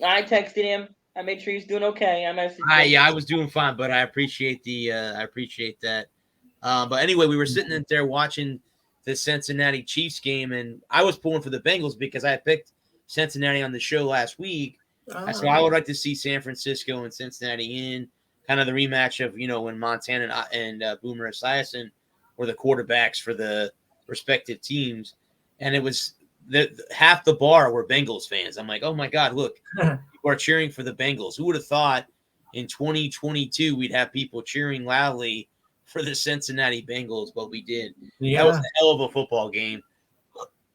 I texted him. I made sure he's doing okay. I was doing fine, but I appreciate that. But anyway, we were sitting in there watching the Cincinnati Chiefs game, and I was pulling for the Bengals because I picked Cincinnati on the show last week. So I would like to see San Francisco and Cincinnati in kind of the rematch of, you know, when Montana and Boomer Esiason were the quarterbacks for the respective teams. And it was half the bar were Bengals fans. I'm like, oh, my God, look, people are cheering for the Bengals. Who would have thought in 2022 we'd have people cheering loudly for the Cincinnati Bengals? But we did. Yeah. That was a hell of a football game.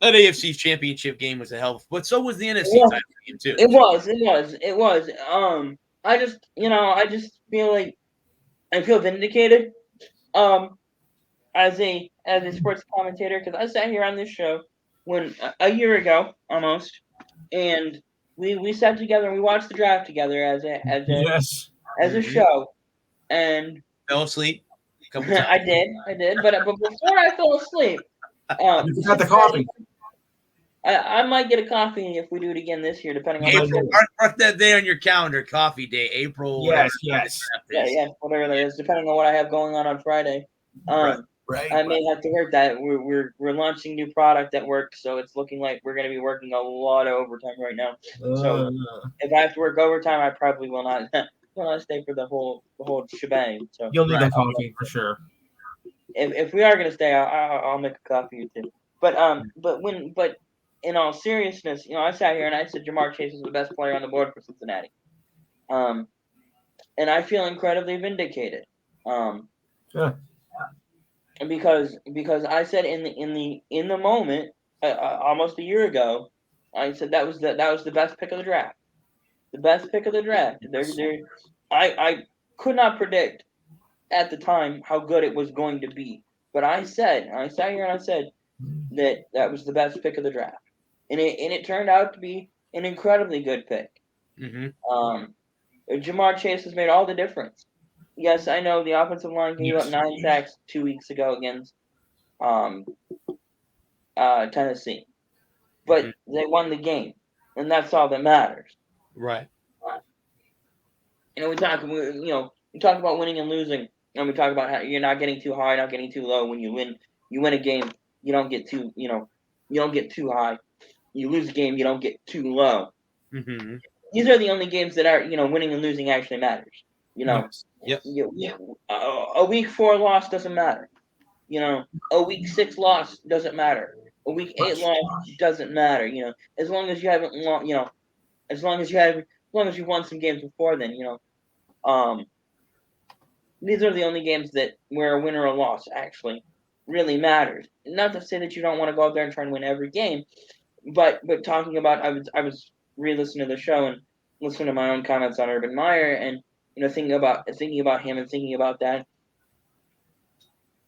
That AFC Championship game was a hell of, but so was the NFC title game too. It was. I just feel like I feel vindicated. As a sports commentator, because I sat here on this show a year ago almost, and we sat together and we watched the draft together as a show, and fell asleep. I did, but before I fell asleep, you got the coffee. I might get a coffee if we do it again this year, depending on April. Mark that day on your calendar, coffee day, April. Yes. Yeah, whatever that is, depending on what I have going on Friday. Right. I may have to work that. We're launching new product at work, so it's looking like we're going to be working a lot of overtime right now. So if I have to work overtime, I probably will not stay for the whole shebang. So you'll need a coffee for sure. If we are going to stay, I'll make a coffee or two. But in all seriousness, I sat here and I said Jamar Chase is the best player on the board for Cincinnati. And I feel incredibly vindicated. Yeah. Because I said in the moment, almost a year ago, I said that was the best pick of the draft. The best pick of the draft. I could not predict at the time how good it was going to be. But I sat here and I said that was the best pick of the draft. And it turned out to be an incredibly good pick. Mm-hmm. Jamar Chase has made all the difference. Yes, I know the offensive line gave up 9 sacks 2 weeks ago against Tennessee. But they won the game. And that's all that matters. Right. We talk about winning and losing, and we talk about how you're not getting too high, not getting too low. When you win a game, you don't get too high. You lose a game, you don't get too low. Mm-hmm. These are the only games that are, winning and losing actually matters. Yes. Yep. A week 4 loss doesn't matter. A week 6 loss doesn't matter. A week 8 loss doesn't matter. As long as you haven't as long as you've won some games before then, these are the only games where a win or a loss actually really matters. Not to say that you don't want to go out there and try and win every game, but talking about, I was re-listening to the show and listening to my own comments on Urban Meyer, and thinking about him and thinking about that,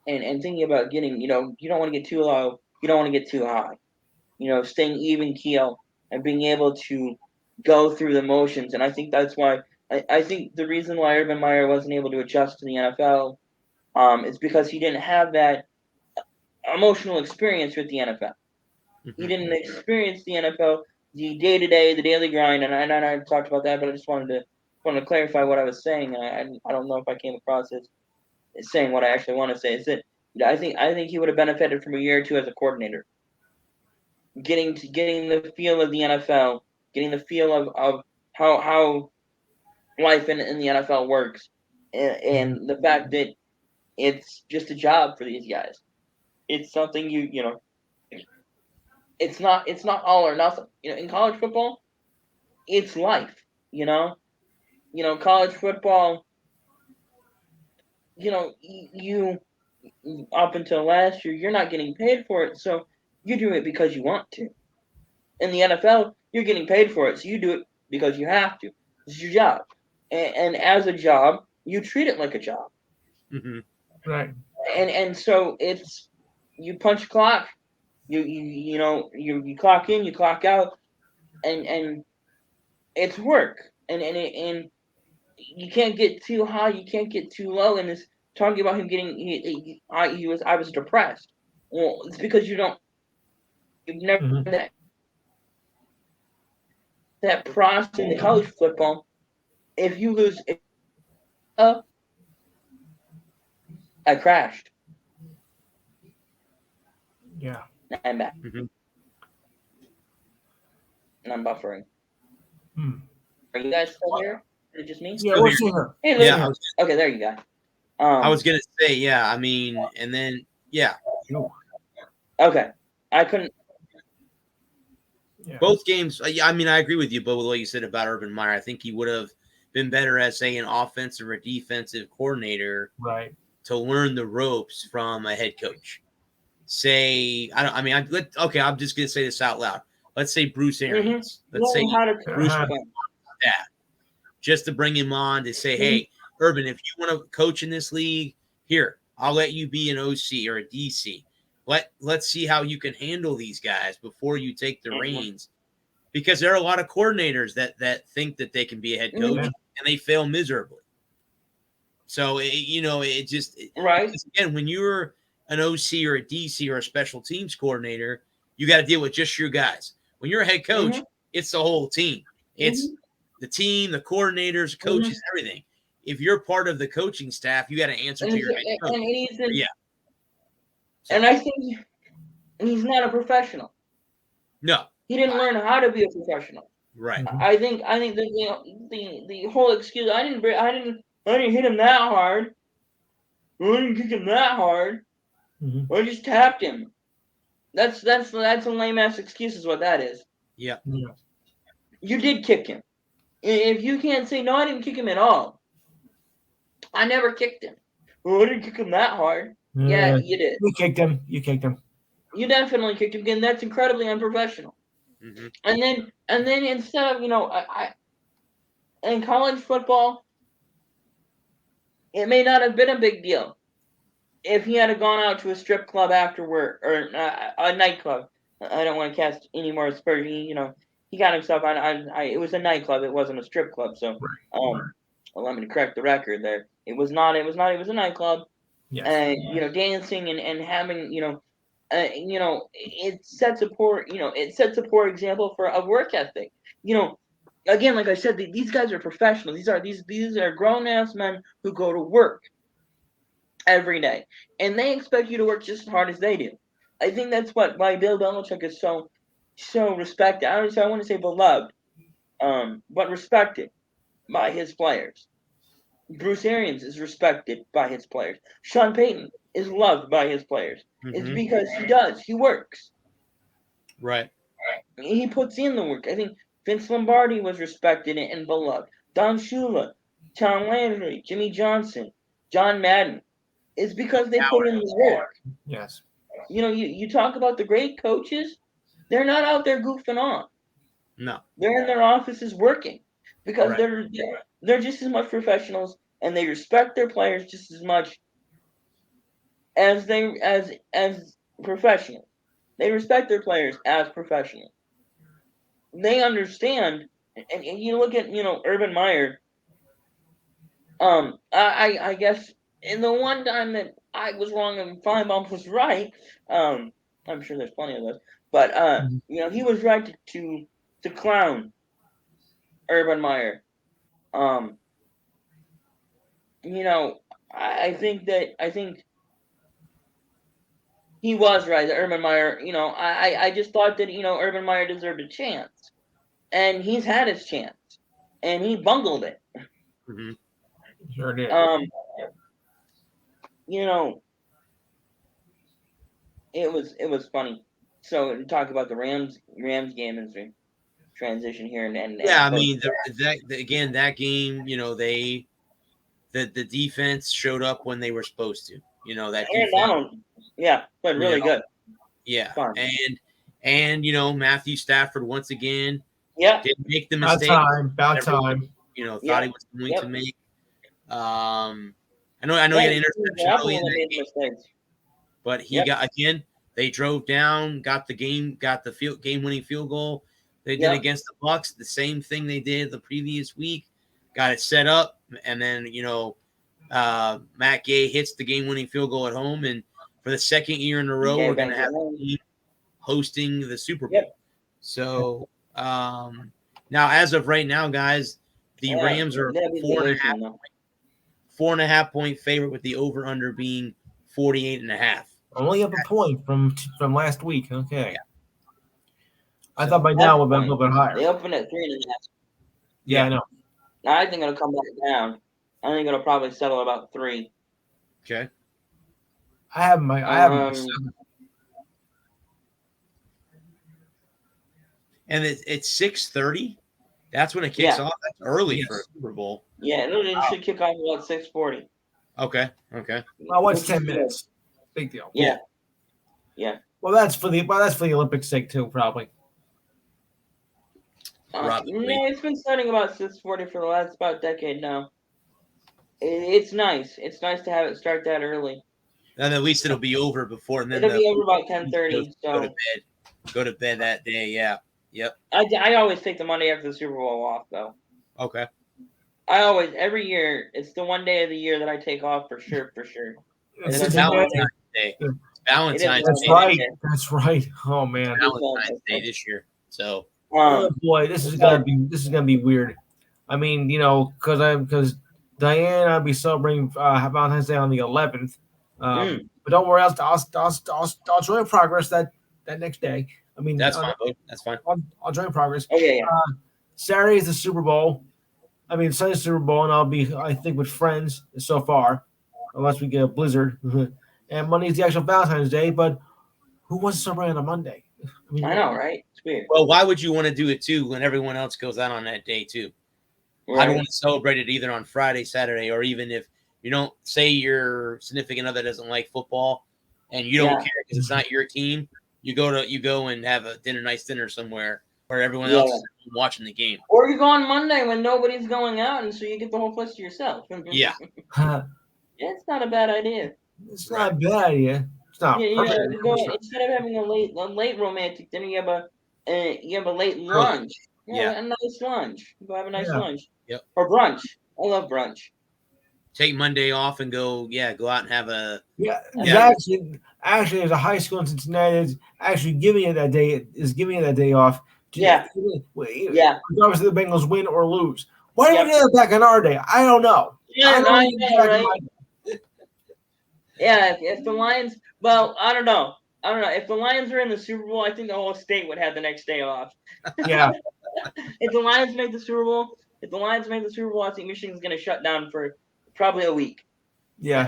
and thinking about getting, you don't want to get too low, you don't want to get too high, staying even keel and being able to go through the motions. And I think that's why I think the reason why Urban Meyer wasn't able to adjust to the NFL is because he didn't have that emotional experience with the NFL. He didn't experience the NFL, the day-to-day, the daily grind, and I talked about that, but I just wanted to clarify what I was saying. I don't know if I came across as saying what I actually want to say. Is that I think he would have benefited from a year or two as a coordinator, getting the feel of the NFL, getting the feel of how life in the NFL works, and the fact that it's just a job for these guys. It's something it's not all or nothing. In college football, it's life. College football, you up until last year, you're not getting paid for it, so you do it because you want to. In the NFL, you're getting paid for it, so you do it because you have to. This is your job, and as a job, you treat it like a job. Mm-hmm. Right. And so it's, you punch a clock, you clock in, you clock out, and it's work, and you can't get too high, you can't get too low. And it's talking about him getting, I was depressed. Well, it's because you've never done that process in the college football. If you lose, I crashed. Yeah. I'm back. Mm-hmm. And I'm buffering. Are you guys still here? Is it just me? Yeah, we're still here. Hey, Yeah. okay, there you go. I was gonna say, yeah. I mean, and then, yeah. Okay, I couldn't. Yeah. Both games. I mean, I agree with you, but with what you said about Urban Meyer, I think he would have been better as, say, an offensive or defensive coordinator, Right, to learn the ropes from a head coach. Say, I'm just gonna say this out loud. Let's say Bruce Arians. Let's say Bruce staff, just to bring him on to say, hey, Urban, if you want to coach in this league, here, I'll let you be an OC or a DC. Let's see how you can handle these guys before you take the reins, because there are a lot of coordinators that think that they can be a head coach and they fail miserably. So it just right. Again, when you're an OC or a DC or a special teams coordinator, you got to deal with just your guys. When you're a head coach, it's the whole team. It's the team, the coordinators, coaches, everything. If you're part of the coaching staff, you got to answer to your head coach. And I think he's not a professional. No, he didn't learn how to be a professional. Right. I think the whole excuse, I didn't hit him that hard. I didn't kick him that hard. I just tapped him. That's a lame ass excuse is what that is. Yeah. You did kick him. If you can't say no, I didn't kick him at all. I never kicked him. Oh, I didn't kick him that hard. Yeah, you did. You kicked him. You definitely kicked him again. That's incredibly unprofessional. Mm-hmm. And then instead of I in college football, it may not have been a big deal if he had gone out to a strip club afterward or a nightclub. I don't want to cast any more aspersions. He got himself on. It was a nightclub. It wasn't a strip club. So, let me correct the record there. It was not. It was a nightclub. Yes. And dancing and having it sets a poor example for a work ethic. Again, like I said, these guys are professionals. These are grown ass men who go to work every day, and they expect you to work just as hard as they do. I think that's why Bill Belichick is so respected. I want to say beloved, but respected by his players. Bruce Arians is respected by his players. Sean Payton is loved by his players. Mm-hmm. It's because he works. Right. He puts in the work. I think Vince Lombardi was respected and beloved. Don Shula, Tom Landry, Jimmy Johnson, John Madden. It's because they put in the work. Yes. You talk about the great coaches, they're not out there goofing off. No. They're in their offices working because they're just as much professionals and they respect their players just as much as professionals. They respect their players as professionals. They understand, and you look at Urban Meyer. I guess in the one time that I was wrong and Feinbaum was right, I'm sure there's plenty of those, but he was right to clown Urban Meyer. I think he was right that Urban Meyer. I just thought that Urban Meyer deserved a chance, and he's had his chance, and he bungled it. Mm-hmm. Sure did. It was funny. So to talk about the Rams game as we transition here and I mean that game, the defense showed up when they were supposed to. That defense, but really good. Yeah, fun. And Matthew Stafford once again, didn't make the mistake. About time. Thought he was going to make. I know he had an interception early in that game, but he got again. They drove down, got the game-winning field goal. They did against the Bucs the same thing they did the previous week. Got it set up, and then Matt Gay hits the game-winning field goal at home, and for the second year in a row, we're going to have the team hosting the Super Bowl. Yep. So now, as of right now, guys, the Rams are 4.5 point favorite with the over/under being 48.5. Only up a point from last week. Okay. Yeah. I thought by now it would be a little bit higher. They opened at 3.5. Yeah, I know. I think it'll come back down. I think it'll probably settle about 3. Okay. I have my 7. And it's 6:30. That's when it kicks off. That's early for a Super Bowl. Yeah, it should kick off about 6:40. Okay. Well, what's 10 minutes? Big deal. Yeah. Well, that's for the Olympics' sake too, probably. It's been starting about 6:40 for the last about decade now. It's nice. It's nice to have it start that early. And at least it'll be over before. And then it'll be over about 10:30. So go to bed that day. Yeah. Yep. I always take the Monday after the Super Bowl off though. Okay. Every year, it's the one day of the year that I take off for sure. It's Valentine's Day. Valentine's Day. That's right. Oh man. Valentine's Day this year. So. Oh boy, this is gonna be weird. I mean, because Diane, I'll be celebrating Valentine's Day on the 11th. But don't worry, I'll join Progress that next day. I mean, that's fine. That's fine. I'll join Progress. Oh yeah. Saturday is the Super Bowl. I mean, Sunday's Super Bowl, and I'll be, I think, with friends so far, unless we get a blizzard. And Monday's the actual Valentine's Day, but Who wants to celebrate on a Monday? I know, right? It's weird. Well, why would you want to do it too when everyone else goes out on that day too? Right. I don't want to celebrate it either on Friday, Saturday, or even if you don't say your significant other doesn't like football and you don't care because it's not your team. You go and have a nice dinner somewhere where everyone else is watching the game. Or you go on Monday when nobody's going out, and so you get the whole place to yourself. Yeah. It's not a bad idea. It's not a bad idea. It's not perfect. Instead of having a late romantic dinner, you have a late lunch. A nice lunch. Go have a nice lunch. Yep. Or brunch. I love brunch. Take Monday off and go out and have a Actually, there's a high school in Cincinnati that's actually giving it that day off. Regardless of the Bengals win or lose. Why do we do that back on our day? I don't know. If the Lions, well, I don't know. If the Lions are in the Super Bowl, I think the whole state would have the next day off. Yeah. If the Lions make the Super Bowl, I think Michigan's going to shut down for probably a week. Yeah.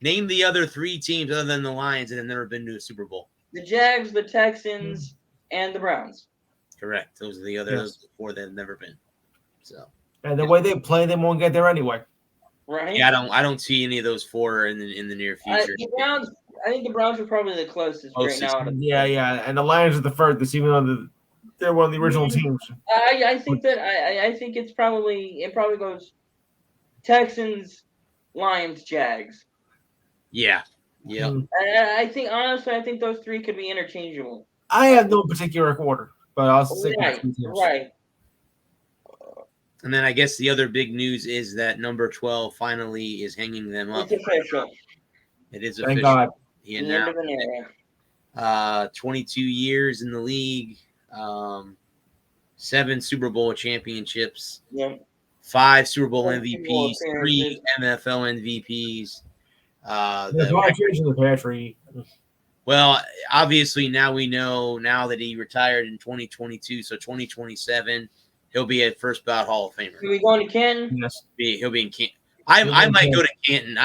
Name the other 3 teams other than the Lions that have never been to a Super Bowl. The Jags, the Texans, and the Browns. Correct. Those are the other 4 that have never been. So. And the way they play, they won't get there anyway. Right. Yeah, I don't see any of those 4 in the near future. I think the Browns are probably the closest right now. Yeah, and the Lions are the furthest, even though they're one of the original teams. I think it probably goes Texans, Lions, Jags. Yeah. Yeah. I think those 3 could be interchangeable. I have no particular order, but I'll say right. And then I guess the other big news is that number 12 finally is hanging them up. It's official. It is Thank official. God. He announced 22 years in the league, 7 Super Bowl championships, 5 Super Bowl MVPs, 3 NFL MVPs. Well, obviously now we know that he retired in 2022, so 2027 he'll be a first ballot Hall of Famer. Are we going to Canton? Yes. He'll be in Canton. I might go to Canton.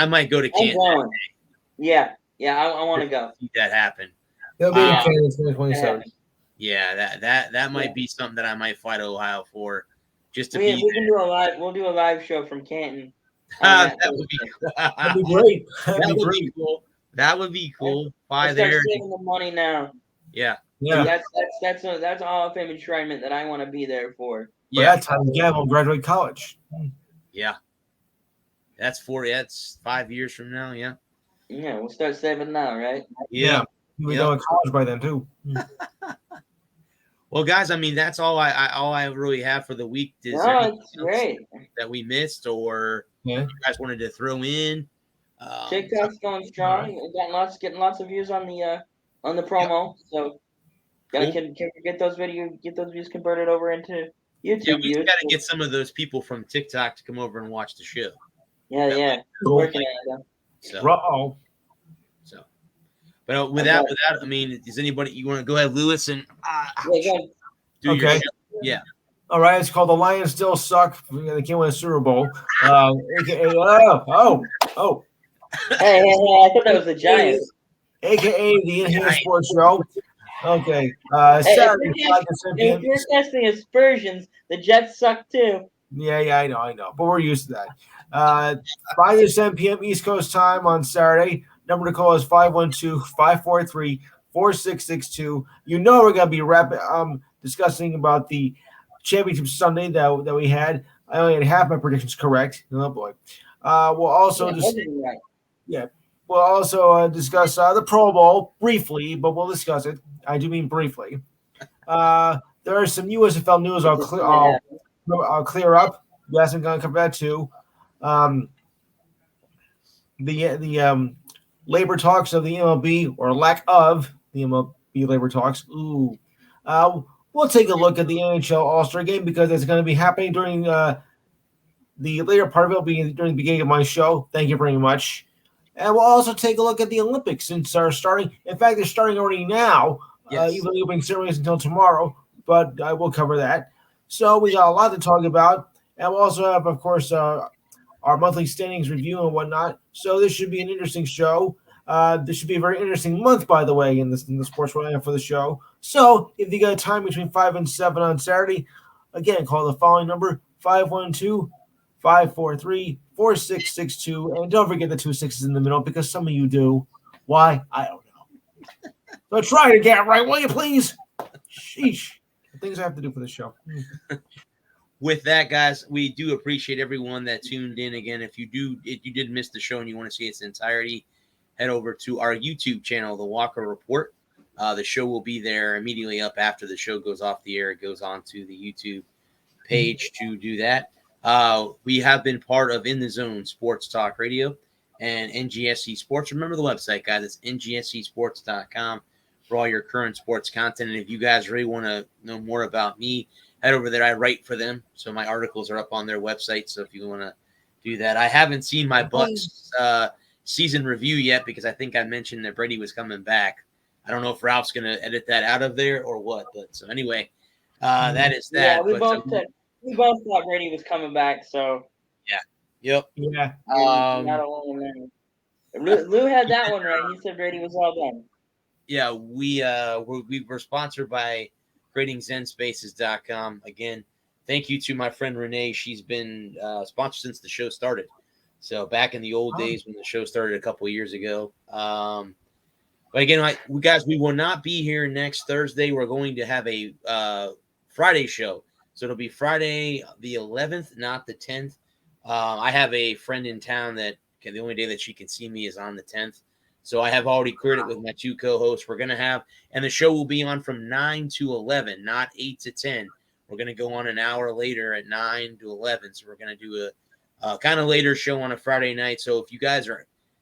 Yeah, I want to go. See that happen. He'll be in Canton in 2027. Yeah, that might be something that I might fly to Ohio for, just to we can do a live. We'll do a live show from Canton. That would be cool. That'd be great. That would be cool. Fly Let's there. start saving the money now. Yeah. That's a Hall of Fame enshrinement that I want to be there for. Yeah, that's time we'll graduate college. Yeah. That's 5 years from now. Yeah. Yeah, we'll start saving now, right? Yeah. We'll go to college by then too. Well, guys, I mean that's all I really have for the week. It's great that we missed, or you guys wanted to throw in. TikTok's going strong. Getting lots of views on the promo. So can we get those views converted over into YouTube? Yeah, we got to get some of those people from TikTok to come over and watch the show. Yeah. Working on it. So, but without, I mean, is anybody you want to go ahead, Lewis, and do your show? Yeah. All right, it's called The Lions Still Suck. They can't win a Super Bowl. Hey, I thought that was the Giants. AKA the In-Here Sports Show. Okay. Saturday, if you're testing aspersions, the Jets suck too. Yeah, I know. But we're used to that. 5 to 7 p.m. East Coast time on Saturday. Number to call is 512-543-4662. You know we're going to be discussing about the championship Sunday that we had. I only had half my predictions correct. Oh, boy. We'll also We'll also discuss the Pro Bowl briefly, but we'll discuss it. I do mean briefly. There are some USFL news I'll clear up. Yes, I'm going to cover that too. The labor talks of the MLB, or lack of the MLB labor talks. We'll take a look at the NHL All-Star Game because it's going to be happening during the later part of it will be during the beginning of my show. Thank you very much. And we'll also take a look at the Olympics since they're starting. In fact, they're starting already now. Yes. Even though the opening ceremony is until tomorrow, but I will cover that. So we got a lot to talk about. And we'll also have, of course, our monthly standings review and whatnot. So this should be an interesting show. This should be a very interesting month, by the way, in the sports lineup for the show. So if you got time between 5 and 7 on Saturday, again, call the following number, 512-543-4662. And don't forget the 2 6s in the middle because some of you do. Why? I don't know. So try to get it right, will you please? Sheesh. The things I have to do for the show. With that, guys, we do appreciate everyone that tuned in. Again, if you did miss the show and you want to see its entirety, head over to our YouTube channel, The Walker Report. The show will be there immediately up after the show goes off the air. It goes on to the YouTube page to do that. We have been part of In the Zone Sports Talk Radio and NGSC Sports. Remember the website, guys. It's ngscsports.com for all your current sports content. And if you guys really want to know more about me, head over there. I write for them, so my articles are up on their website. So if you want to do that, I haven't seen my Bucks season review yet because I think I mentioned that Brady was coming back. I don't know if Ralph's going to edit that out of there or what. But so anyway, that is that. Yeah, we both thought Brady was coming back. So yep. Yeah. Not alone in there. Lou had that one right. He said Brady was all done. Yeah, we were sponsored by gradingzenspaces.com. Again, thank you to my friend Renee. She's been sponsored since the show started. So back in the old days when the show started a couple of years ago. But again, guys, we will not be here next Thursday. We're going to have a Friday show. So it'll be Friday the 11th, not the 10th. I have a friend in town that the only day that she can see me is on the 10th. So I have already cleared it with my 2 co-hosts. We're going to have, and the show will be on from 9 to 11, not 8 to 10. We're going to go on an hour later at 9 to 11. So we're going to do a kind of later show on a Friday night. So if you guys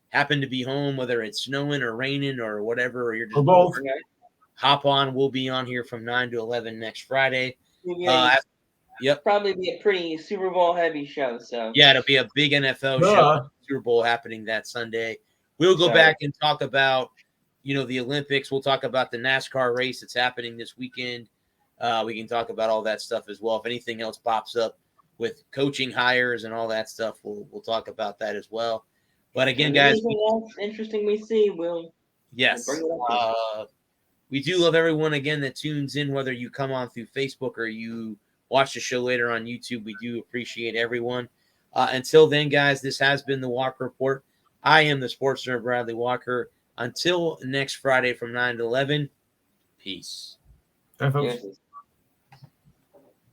happen to be home, whether it's snowing or raining or whatever, or you're just both, hop on. We'll be on here from 9 to 11 next Friday. Yep. Probably be a pretty Super Bowl heavy show. So yeah, it'll be a big NFL show. Super Bowl happening that Sunday. We'll go back and talk about, the Olympics. We'll talk about the NASCAR race that's happening this weekend. We can talk about all that stuff as well. If anything else pops up with coaching hires and all that stuff, we'll talk about that as well. But again, guys, anything else interesting we see, we'll bring it up. We do love everyone again that tunes in, whether you come on through Facebook or you watch the show later on YouTube. We do appreciate everyone. Until then, guys, this has been the Walker Report. I am the sports nerd, Bradley Walker. Until next Friday from 9 to 11, peace. Bye, folks.